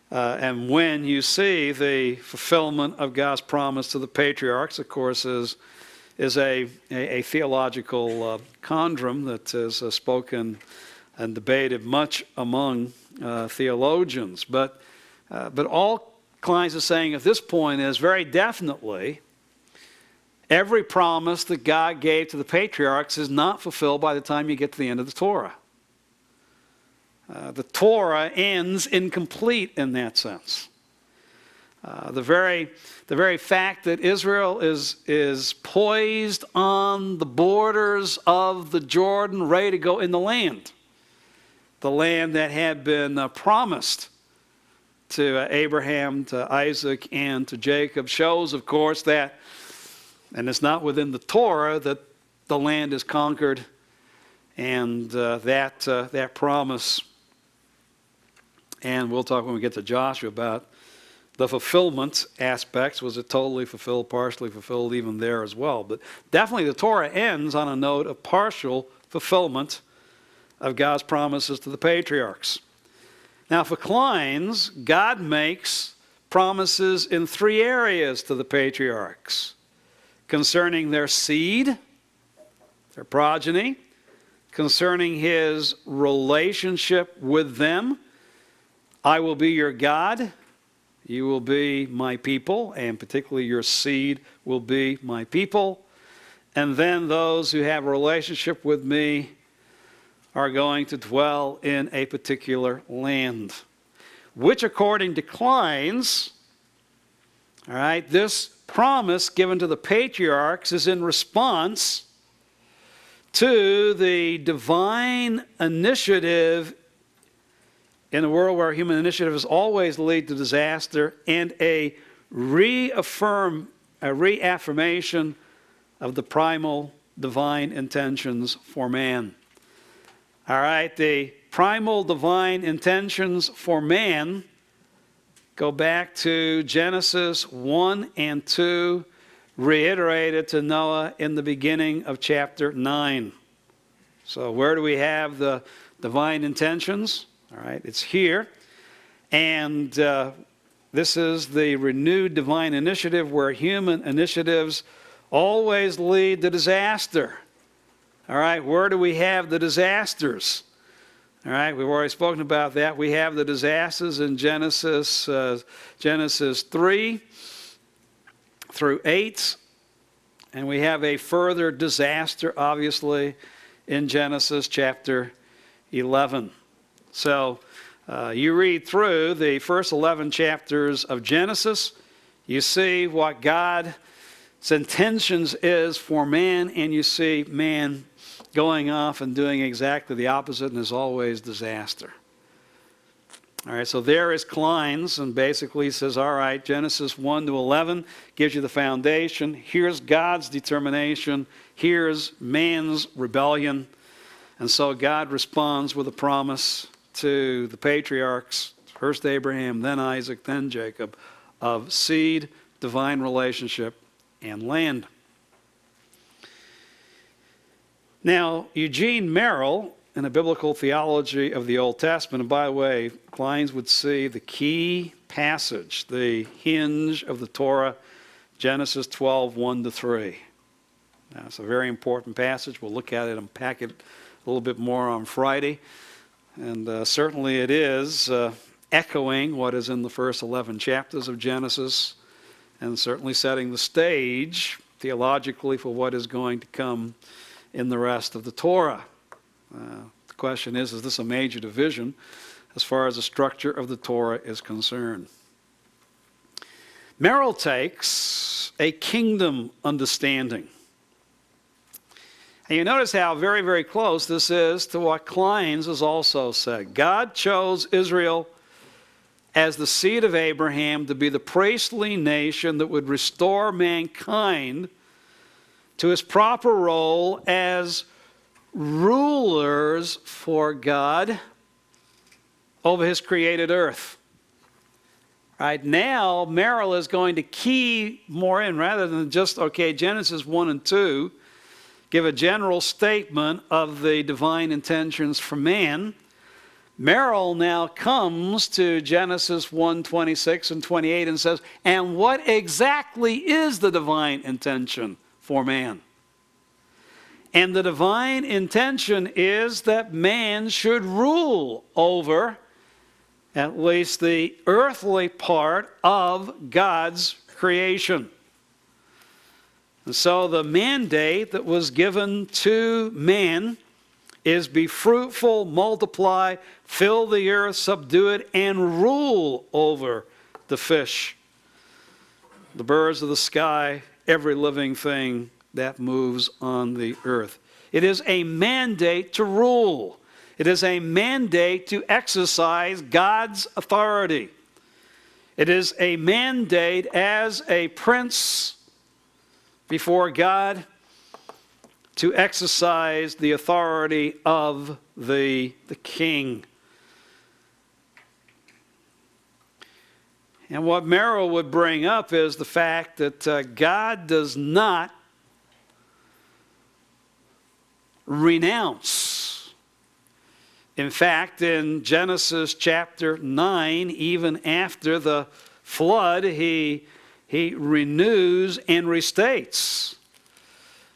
and when you see the fulfillment of God's promise to the patriarchs, of course, is a theological conundrum that is spoken and debated much among theologians. But all Klein's is saying at this point is very definitely every promise that God gave to the patriarchs is not fulfilled by the time you get to the end of the Torah. The Torah ends incomplete in that sense. The very fact that Israel is poised on the borders of the Jordan, ready to go in the land that had been promised to Abraham, to Isaac, and to Jacob, shows, of course, that, and it's not within the Torah, that the land is conquered, and that promise, and we'll talk when we get to Joshua about the fulfillment aspects. Was it totally fulfilled, partially fulfilled, even there as well? But definitely the Torah ends on a note of partial fulfillment of God's promises to the patriarchs. Now for Klein's, God makes promises in three areas to the patriarchs: concerning their seed, their progeny, concerning his relationship with them. I will be your God, you will be my people, and particularly your seed will be my people. And then those who have a relationship with me are going to dwell in a particular land, which according to Klein's, all right, this promise given to the patriarchs is in response to the divine initiative in a world where human initiative has always led to disaster, and a reaffirmation of the primal divine intentions for man. All right, the primal divine intentions for man go back to Genesis 1 and 2, reiterated to Noah in the beginning of chapter 9. So where do we have the divine intentions? All right, it's here. And this is the renewed divine initiative where human initiatives always lead to disaster. All right, where do we have the disasters? All right, we've already spoken about that. We have the disasters in Genesis 3 through 8. And we have a further disaster, obviously, in Genesis chapter 11. So you read through the first 11 chapters of Genesis, you see what God's intentions is for man, and you see man going off and doing exactly the opposite, and is always disaster. All right, so there is Klein's, and basically he says, all right, Genesis 1 to 11 gives you the foundation. Here's God's determination. Here's man's rebellion. And so God responds with a promise to the patriarchs, first Abraham, then Isaac, then Jacob, of seed, divine relationship, and land. Now, Eugene Merrill, in a biblical theology of the Old Testament, and by the way, Klein's would see the key passage, the hinge of the Torah, Genesis 12, 1 to 3. Now, it's a very important passage. We'll look at it and unpack it a little bit more on Friday. And certainly it is echoing what is in the first 11 chapters of Genesis, and certainly setting the stage theologically for what is going to come in the rest of the Torah. The question is this a major division as far as the structure of the Torah is concerned? Merrill takes a kingdom understanding. And you notice how very, very close this is to what Kleins has also said. God chose Israel as the seed of Abraham to be the priestly nation that would restore mankind to his proper role as rulers for God over his created earth. Right now, Merrill is going to key more in, rather than just, Genesis 1 and 2, give a general statement of the divine intentions for man. Merrill now comes to Genesis 1:26 and 28 and says, and what exactly is the divine intention for man? And the divine intention is that man should rule over at least the earthly part of God's creation. And so the mandate that was given to man is be fruitful, multiply, fill the earth, subdue it, and rule over the fish, the birds of the sky, every living thing that moves on the earth. It is a mandate to rule. It is a mandate to exercise God's authority. It is a mandate as a prince before God to exercise the authority of the king. And what Merrill would bring up is the fact that God does not renounce. In fact, in Genesis chapter 9, even after the flood, he renews and restates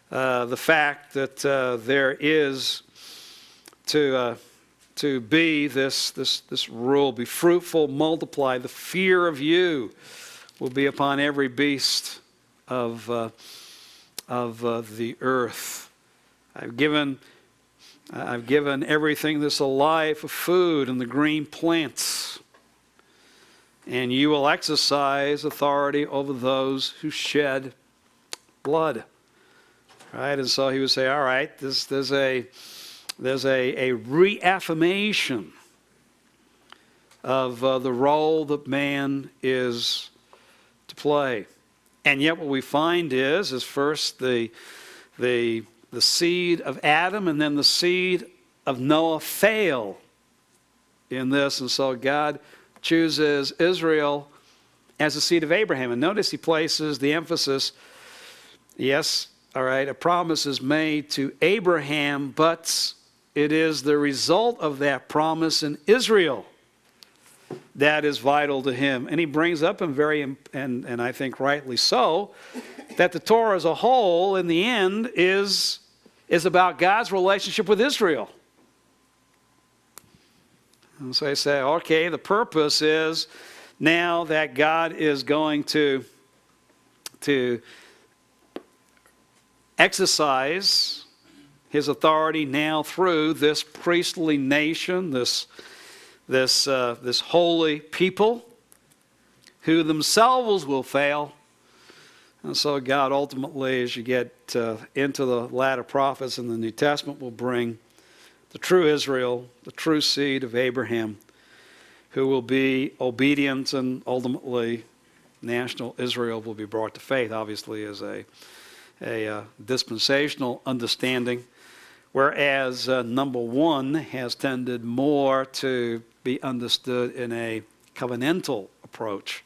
the fact that there is to be this rule: be fruitful, multiply. The fear of you will be upon every beast of the earth. I've given everything that's alive for food and the green plants. And you will exercise authority over those who shed blood. Right? And so he would say, all right, there's a reaffirmation of the role that man is to play. And yet what we find is first the seed of Adam and then the seed of Noah fail in this. And so God chooses Israel as the seed of Abraham. And notice he places the emphasis, yes, all right, a promise is made to Abraham, but it is the result of that promise in Israel that is vital to him. And he brings up and I think rightly so, that the Torah as a whole in the end is about God's relationship with Israel. And so I say, okay, the purpose is now that God is going to exercise his authority now through this priestly nation, this holy people who themselves will fail. And so God ultimately, as you get into the latter prophets in the New Testament, will bring the true Israel, the true seed of Abraham, who will be obedient, and ultimately national Israel will be brought to faith, obviously as a dispensational understanding, whereas number one has tended more to be understood in a covenantal approach.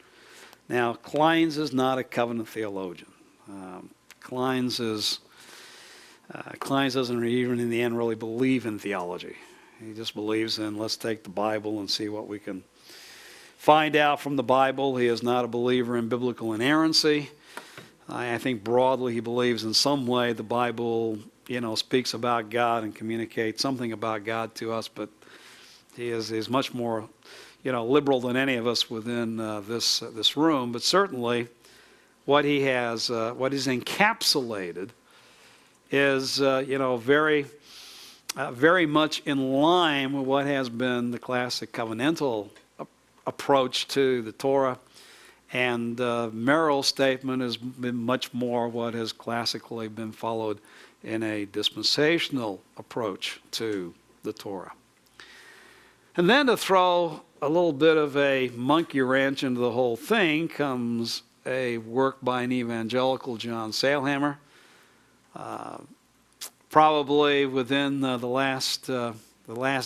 Now, Kleins is not a covenant theologian. Kleins doesn't even in the end really believe in theology. He just believes in, let's take the Bible and see what we can find out from the Bible. He is not a believer in biblical inerrancy. I think broadly he believes in some way the Bible, speaks about God and communicates something about God to us, but he is much more, liberal than any of us within this room, but certainly what he has, what is encapsulated is, very much in line with what has been the classic covenantal approach to the Torah. And Merrill's statement has been much more what has classically been followed in a dispensational approach to the Torah. And then to throw a little bit of a monkey wrench into the whole thing comes a work by an evangelical, John Sailhamer, probably within the last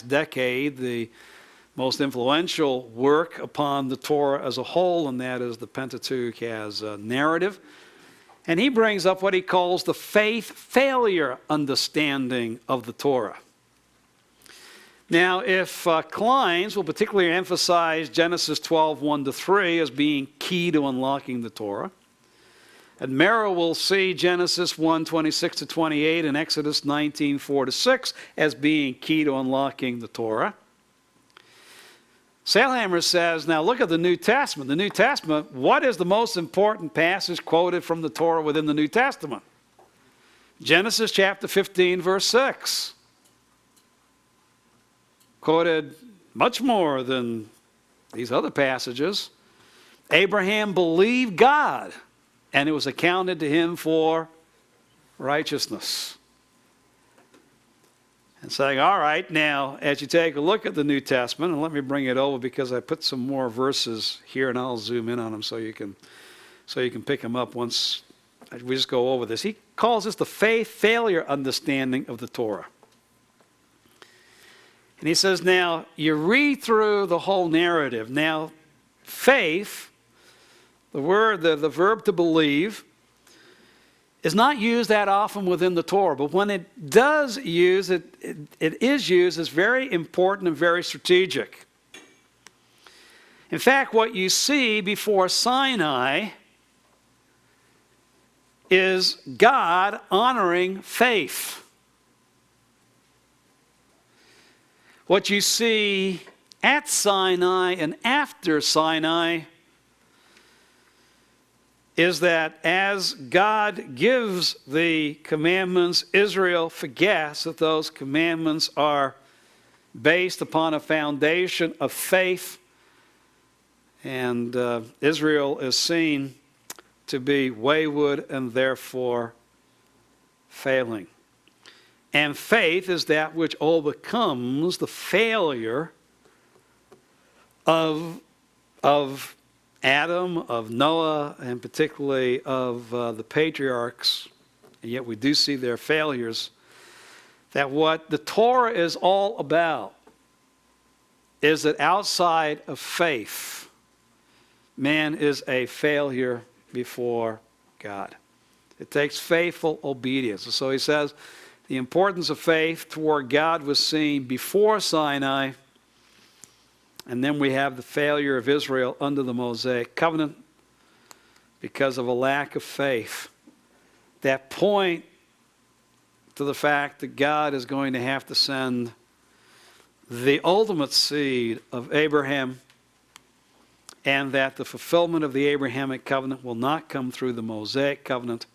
decade, the most influential work upon the Torah as a whole, and that is the Pentateuch as a narrative. And he brings up what he calls the faith failure understanding of the Torah. Now, if Kleins will particularly emphasize Genesis 12, 1-3 as being key to unlocking the Torah, and Merrill will see Genesis 1, 26-28 and Exodus 19, 4-6 as being key to unlocking the Torah. Sailhamer says, now look at the New Testament. The New Testament, what is the most important passage quoted from the Torah within the New Testament? Genesis chapter 15, verse 6. Quoted much more than these other passages. Abraham believed God, and it was accounted to him for righteousness. And saying, all right, now, as you take a look at the New Testament, and let me bring it over because I put some more verses here, and I'll zoom in on them so you can pick them up once we just go over this. He calls this the faith failure understanding of the Torah. And he says, now, you read through the whole narrative. Now, faith, the verb to believe, is not used that often within the Torah. But when it does use it, it is used as very important and very strategic. In fact, what you see before Sinai is God honoring faith. What you see at Sinai and after Sinai is that as God gives the commandments, Israel forgets that those commandments are based upon a foundation of faith, and Israel is seen to be wayward and therefore failing. And faith is that which overcomes the failure of Adam, of Noah, and particularly of the patriarchs, and yet we do see their failures, that what the Torah is all about is that outside of faith, man is a failure before God. It takes faithful obedience. And so he says, the importance of faith toward God was seen before Sinai, and then we have the failure of Israel under the Mosaic covenant because of a lack of faith that point to the fact that God is going to have to send the ultimate seed of Abraham, and that the fulfillment of the Abrahamic covenant will not come through the Mosaic covenant,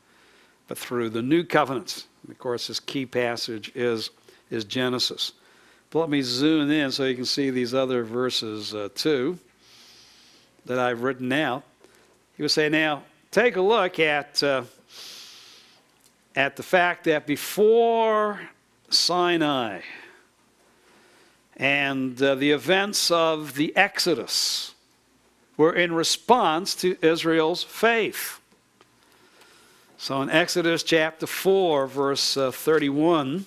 but through the new covenant. And of course, this key passage is Genesis. But let me zoom in so you can see these other verses too that I've written out. He would say, now, take a look at the fact that before Sinai and the events of the Exodus were in response to Israel's faith. So in Exodus chapter 4, verse 31,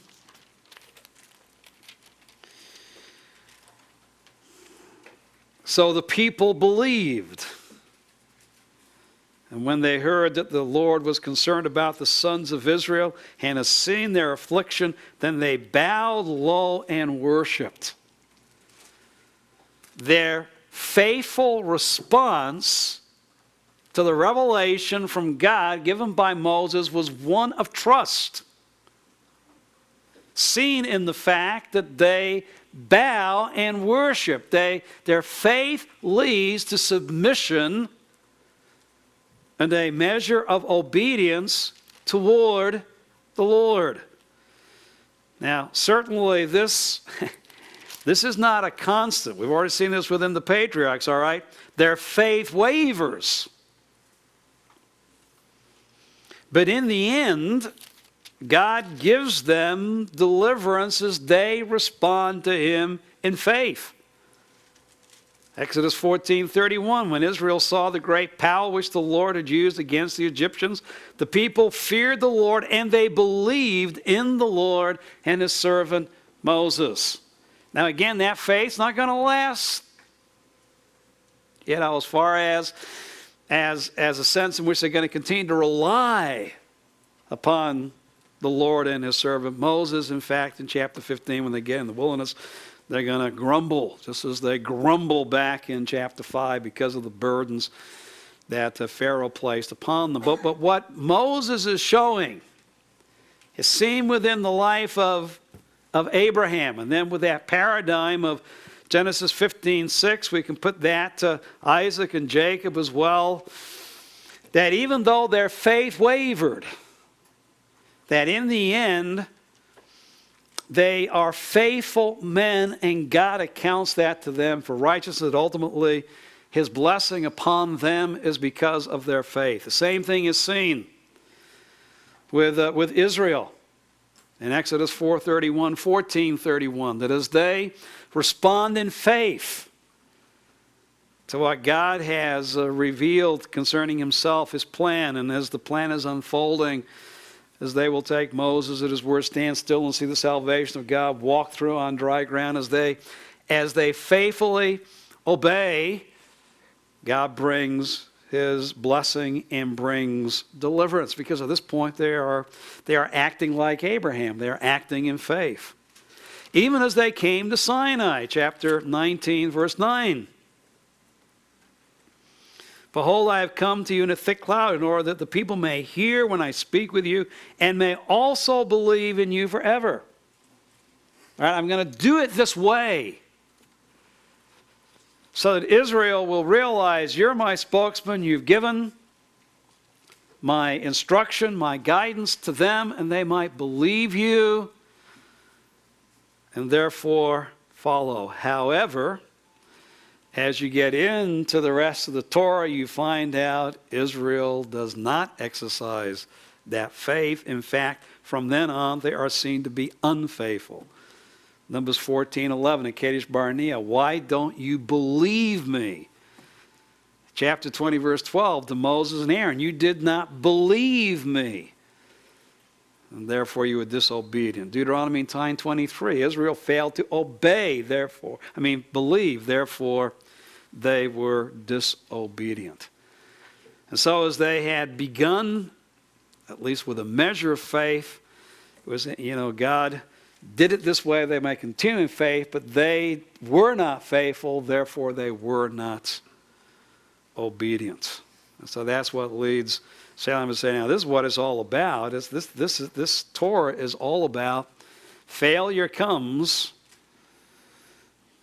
so the people believed. And when they heard that the Lord was concerned about the sons of Israel and has seen their affliction, then they bowed low and worshipped. Their faithful response to the revelation from God given by Moses was one of trust. seen in the fact that they bow and worship. Their faith leads to submission and a measure of obedience toward the Lord. Now, certainly this is not a constant. We've already seen this within the patriarchs, all right? Their faith wavers. But in the end, God gives them deliverance as they respond to Him in faith. Exodus 14:31, when Israel saw the great power which the Lord had used against the Egyptians, the people feared the Lord and they believed in the Lord and His servant Moses. Now again, that faith's not going to last, as far as a sense in which they're going to continue to rely upon the Lord and His servant Moses. In fact, in chapter 15, when they get in the wilderness, they're going to grumble, just as they grumble back in chapter 5 because of the burdens that Pharaoh placed upon them. But what Moses is showing is seen within the life of Abraham. And then with that paradigm of Genesis 15:6, we can put that to Isaac and Jacob as well. That even though their faith wavered, that in the end, they are faithful men, and God accounts that to them for righteousness. Ultimately, His blessing upon them is because of their faith. The same thing is seen with Israel in Exodus 4:31, 14:31, that as they respond in faith to what God has revealed concerning Himself, His plan, and as the plan is unfolding, as they will take Moses at his word, stand still and see the salvation of God, walk through on dry ground. As they faithfully obey, God brings His blessing and brings deliverance. Because at this point they are acting like Abraham. They are acting in faith. Even as they came to Sinai, chapter 19, verse 9. Behold, I have come to you in a thick cloud in order that the people may hear when I speak with you and may also believe in you forever. All right, I'm going to do it this way so that Israel will realize you're my spokesman. You've given my instruction, my guidance to them, and they might believe you and therefore follow. However, as you get into the rest of the Torah, you find out Israel does not exercise that faith. In fact, from then on, they are seen to be unfaithful. Numbers 14:11 in Kadesh Barnea, why don't you believe me? Chapter 20, verse 12, to Moses and Aaron, you did not believe me, and therefore you were disobedient. Deuteronomy 9:23, Israel failed to believe, therefore they were disobedient. And so as they had begun, at least with a measure of faith, it was, God did it this way, they might continue in faith, but they were not faithful, therefore they were not obedient. And so that's what leads Salem to say, now this is what it's all about. This Torah is all about failure comes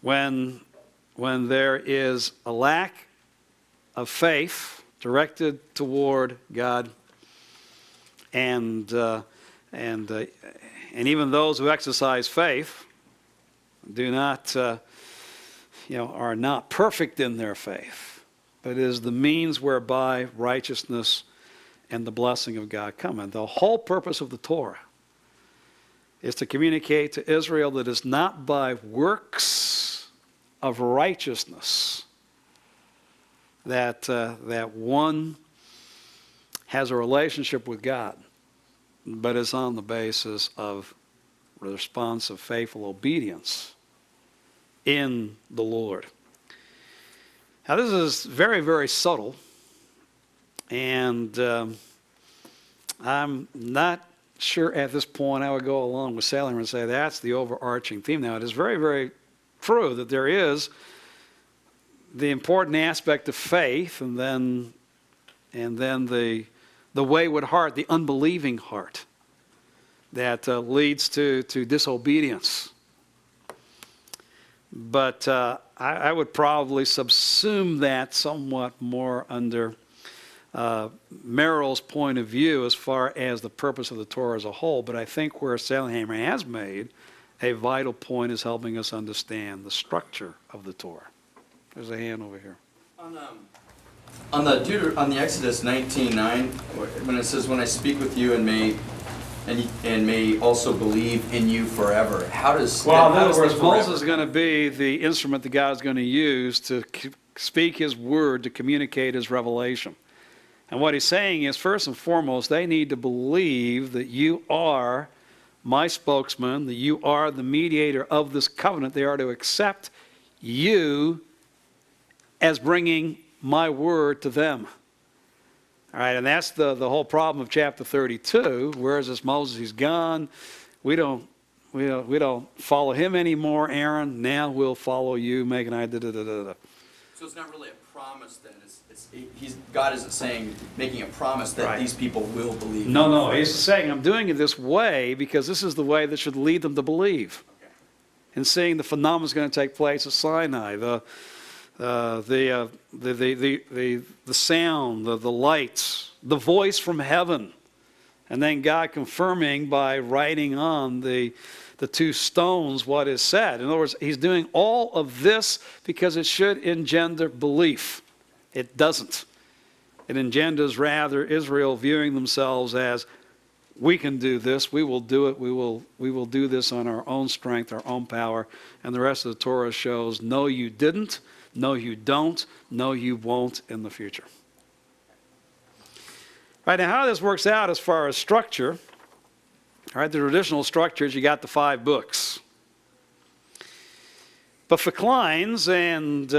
when there is a lack of faith directed toward God, and even those who exercise faith do not, are not perfect in their faith, but it is the means whereby righteousness and the blessing of God come. And the whole purpose of the Torah is to communicate to Israel that it's not by works of righteousness that one has a relationship with God, but it's on the basis of responsive, faithful obedience in the Lord. Now this is very, very subtle, and I'm not sure at this point I would go along with Salinger and say that's the overarching theme. Now it is very, very true that there is the important aspect of faith, and then the wayward heart, the unbelieving heart. that leads to disobedience. But I would probably subsume that somewhat more under Merrill's point of view as far as the purpose of the Torah as a whole. But I think where Sailhamer has made a vital point is helping us understand the structure of the Torah. There's a hand over here. On the Exodus 19:9, when it says, "When I speak with you and may also believe in you forever," how does in other words, forever? Moses is going to be the instrument that God is going to use to speak His word, to communicate His revelation. And what he's saying is, first and foremost, they need to believe that you are my spokesman, that you are the mediator of this covenant. They are to accept you as bringing my word to them. All right, and that's the whole problem of chapter 32. Whereas this Moses, he's gone. We don't follow him anymore, Aaron. Now we'll follow you, making da-da-da-da-da. So it's not really a promise then. God isn't saying, making a promise that these people will believe. No. He's saying, I'm doing it this way because this is the way that should lead them to believe. Okay. And seeing the phenomenon is going to take place at Sinai, the sound, the lights, the voice from heaven, and then God confirming by writing on the two stones what is said. In other words, he's doing all of this because it should engender belief. It doesn't. It engenders rather Israel viewing themselves as, we can do this, we will do it, we will do this on our own strength, our own power. And the rest of the Torah shows, no, you didn't, no, you don't, no, you won't in the future. Right, now how this works out as far as structure, all right, the traditional structure is you got the 5 books. But for Klein's and...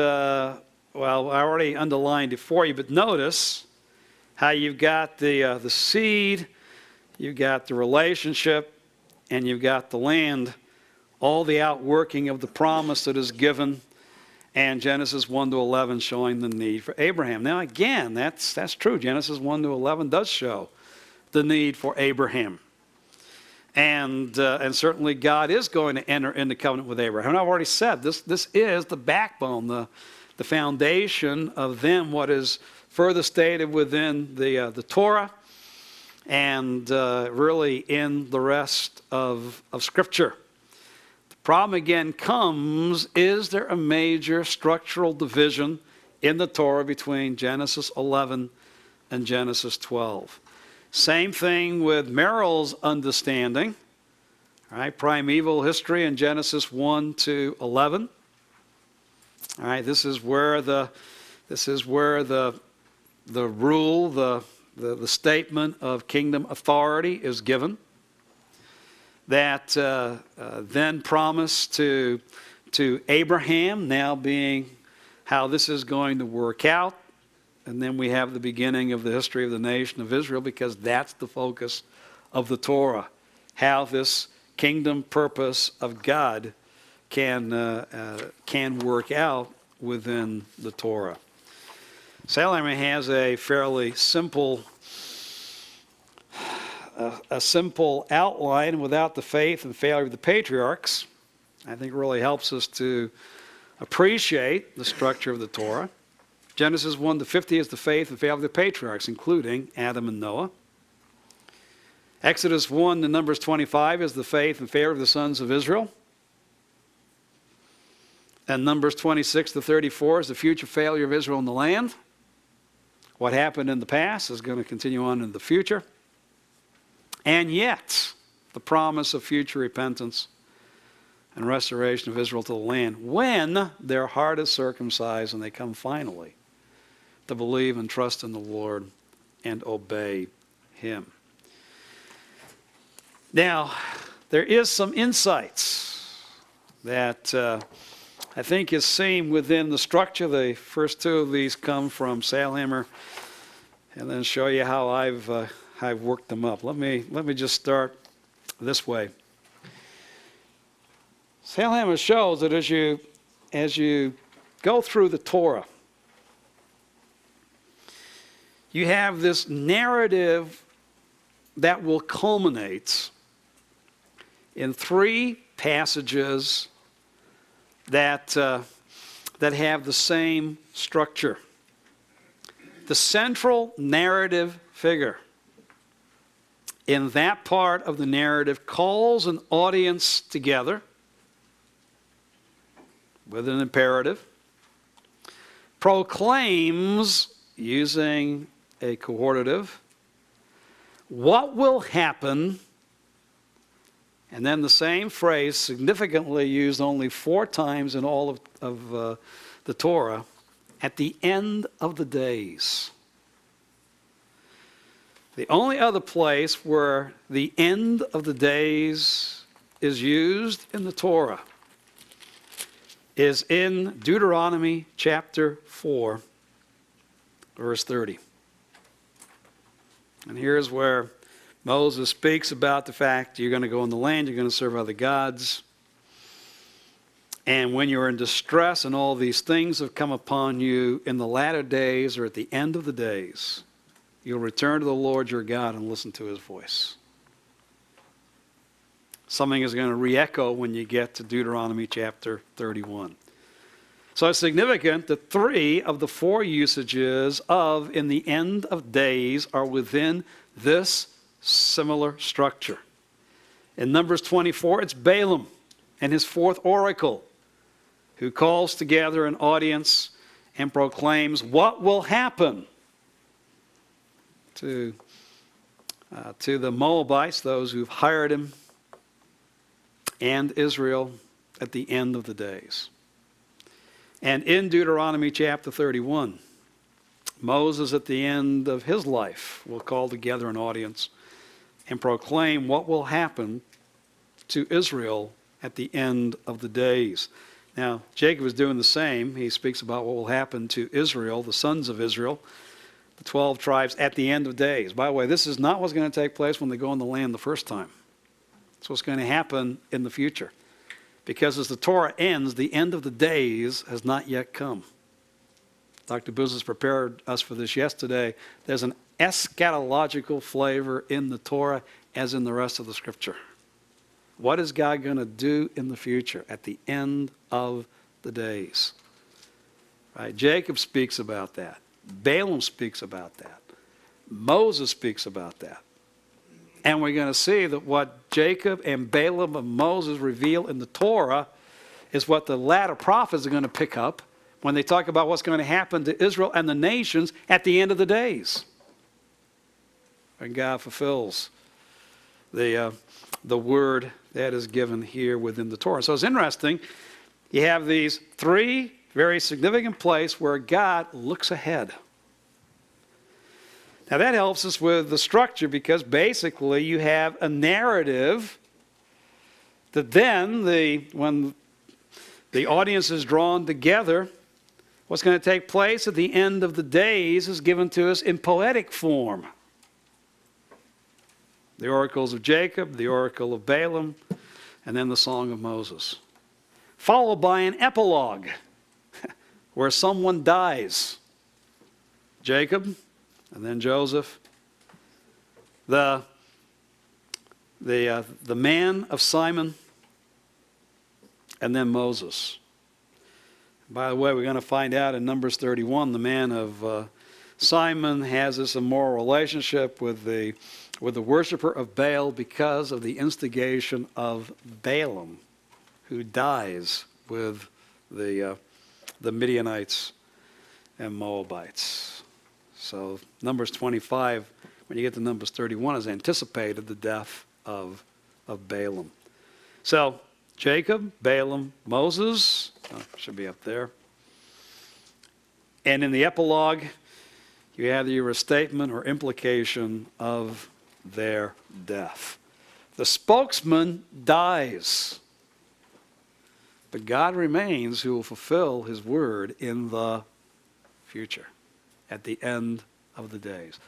well, I already underlined it for you, but notice how you've got the seed, you've got the relationship, and you've got the land, all the outworking of the promise that is given, and Genesis 1 to 11 showing the need for Abraham. Now again, that's true. Genesis 1 to 11 does show the need for Abraham. And certainly God is going to enter into covenant with Abraham. And I've already said, this is the backbone, the foundation of them, what is further stated within the Torah and really in the rest of Scripture. The problem again comes, is there a major structural division in the Torah between Genesis 11 and Genesis 12? Same thing with Merrill's understanding, all right, primeval history in Genesis 1 to 11. All right, this is where the rule, the statement of kingdom authority is given. That then promised to Abraham, now being how this is going to work out. And then we have the beginning of the history of the nation of Israel, because that's the focus of the Torah, how this kingdom purpose of God can work out within the Torah. Sailhamer has a fairly simple outline. Without the faith and failure of the patriarchs, I think really helps us to appreciate the structure of the Torah. Genesis 1 to 50 is the faith and failure of the patriarchs, including Adam and Noah. Exodus 1 to Numbers 25 is the faith and failure of the sons of Israel. And Numbers 26 to 34 is the future failure of Israel in the land. What happened in the past is going to continue on in the future. And yet, the promise of future repentance and restoration of Israel to the land when their heart is circumcised and they come finally to believe and trust in the Lord and obey Him. Now, there is some insights that I think is seen within the structure. The first 2 of these come from Sailhamer, and then show you how I've worked them up. Let me just start this way. Sailhamer shows that as you go through the Torah, you have this narrative that will culminate in three passages that have the same structure. The central narrative figure in that part of the narrative calls an audience together with an imperative, proclaims, using a cohortative, what will happen, and then the same phrase, significantly used only 4 times in all of the Torah, at the end of the days. The only other place where the end of the days is used in the Torah is in Deuteronomy chapter 4, verse 30. And here's where Moses speaks about the fact you're going to go in the land, you're going to serve other gods. And when you're in distress and all these things have come upon you in the latter days or at the end of the days, you'll return to the Lord your God and listen to his voice. Something is going to re-echo when you get to Deuteronomy chapter 31. So it's significant that 3 of the 4 usages of in the end of days are within this similar structure. In Numbers 24, it's Balaam and his 4th oracle, who calls together an audience and proclaims what will happen to the Moabites, those who've hired him, and Israel at the end of the days. And in Deuteronomy chapter 31, Moses at the end of his life will call together an audience and proclaim what will happen to Israel at the end of the days. Now, Jacob is doing the same. He speaks about what will happen to Israel, the sons of Israel, the 12 tribes at the end of days. By the way, this is not what's going to take place when they go in the land the first time. It's what's going to happen in the future. Because as the Torah ends, the end of the days has not yet come. Dr. Booz prepared us for this yesterday. There's an eschatological flavor in the Torah as in the rest of the Scripture. What is God going to do in the future at the end of the days? Right? Jacob speaks about that. Balaam speaks about that. Moses speaks about that. And we're going to see that what Jacob and Balaam and Moses reveal in the Torah is what the latter prophets are going to pick up when they talk about what's going to happen to Israel and the nations at the end of the days. And God fulfills the word that is given here within the Torah. So it's interesting. You have these 3 very significant places where God looks ahead. Now that helps us with the structure because basically you have a narrative that then when the audience is drawn together, what's going to take place at the end of the days is given to us in poetic form. The oracles of Jacob, the oracle of Balaam, and then the song of Moses. Followed by an epilogue where someone dies. Jacob, and then Joseph, the man of Simon, and then Moses. By the way, we're going to find out in Numbers 31, the man of Simon has this immoral relationship with the worshiper of Baal because of the instigation of Balaam, who dies with the Midianites and Moabites. So Numbers 25, when you get to Numbers 31, is anticipated the death of Balaam. So Jacob, Balaam, Moses, should be up there. And in the epilogue, you have your statement or implication of their death. The spokesman dies, but God remains who will fulfill his word in the future, at the end of the days.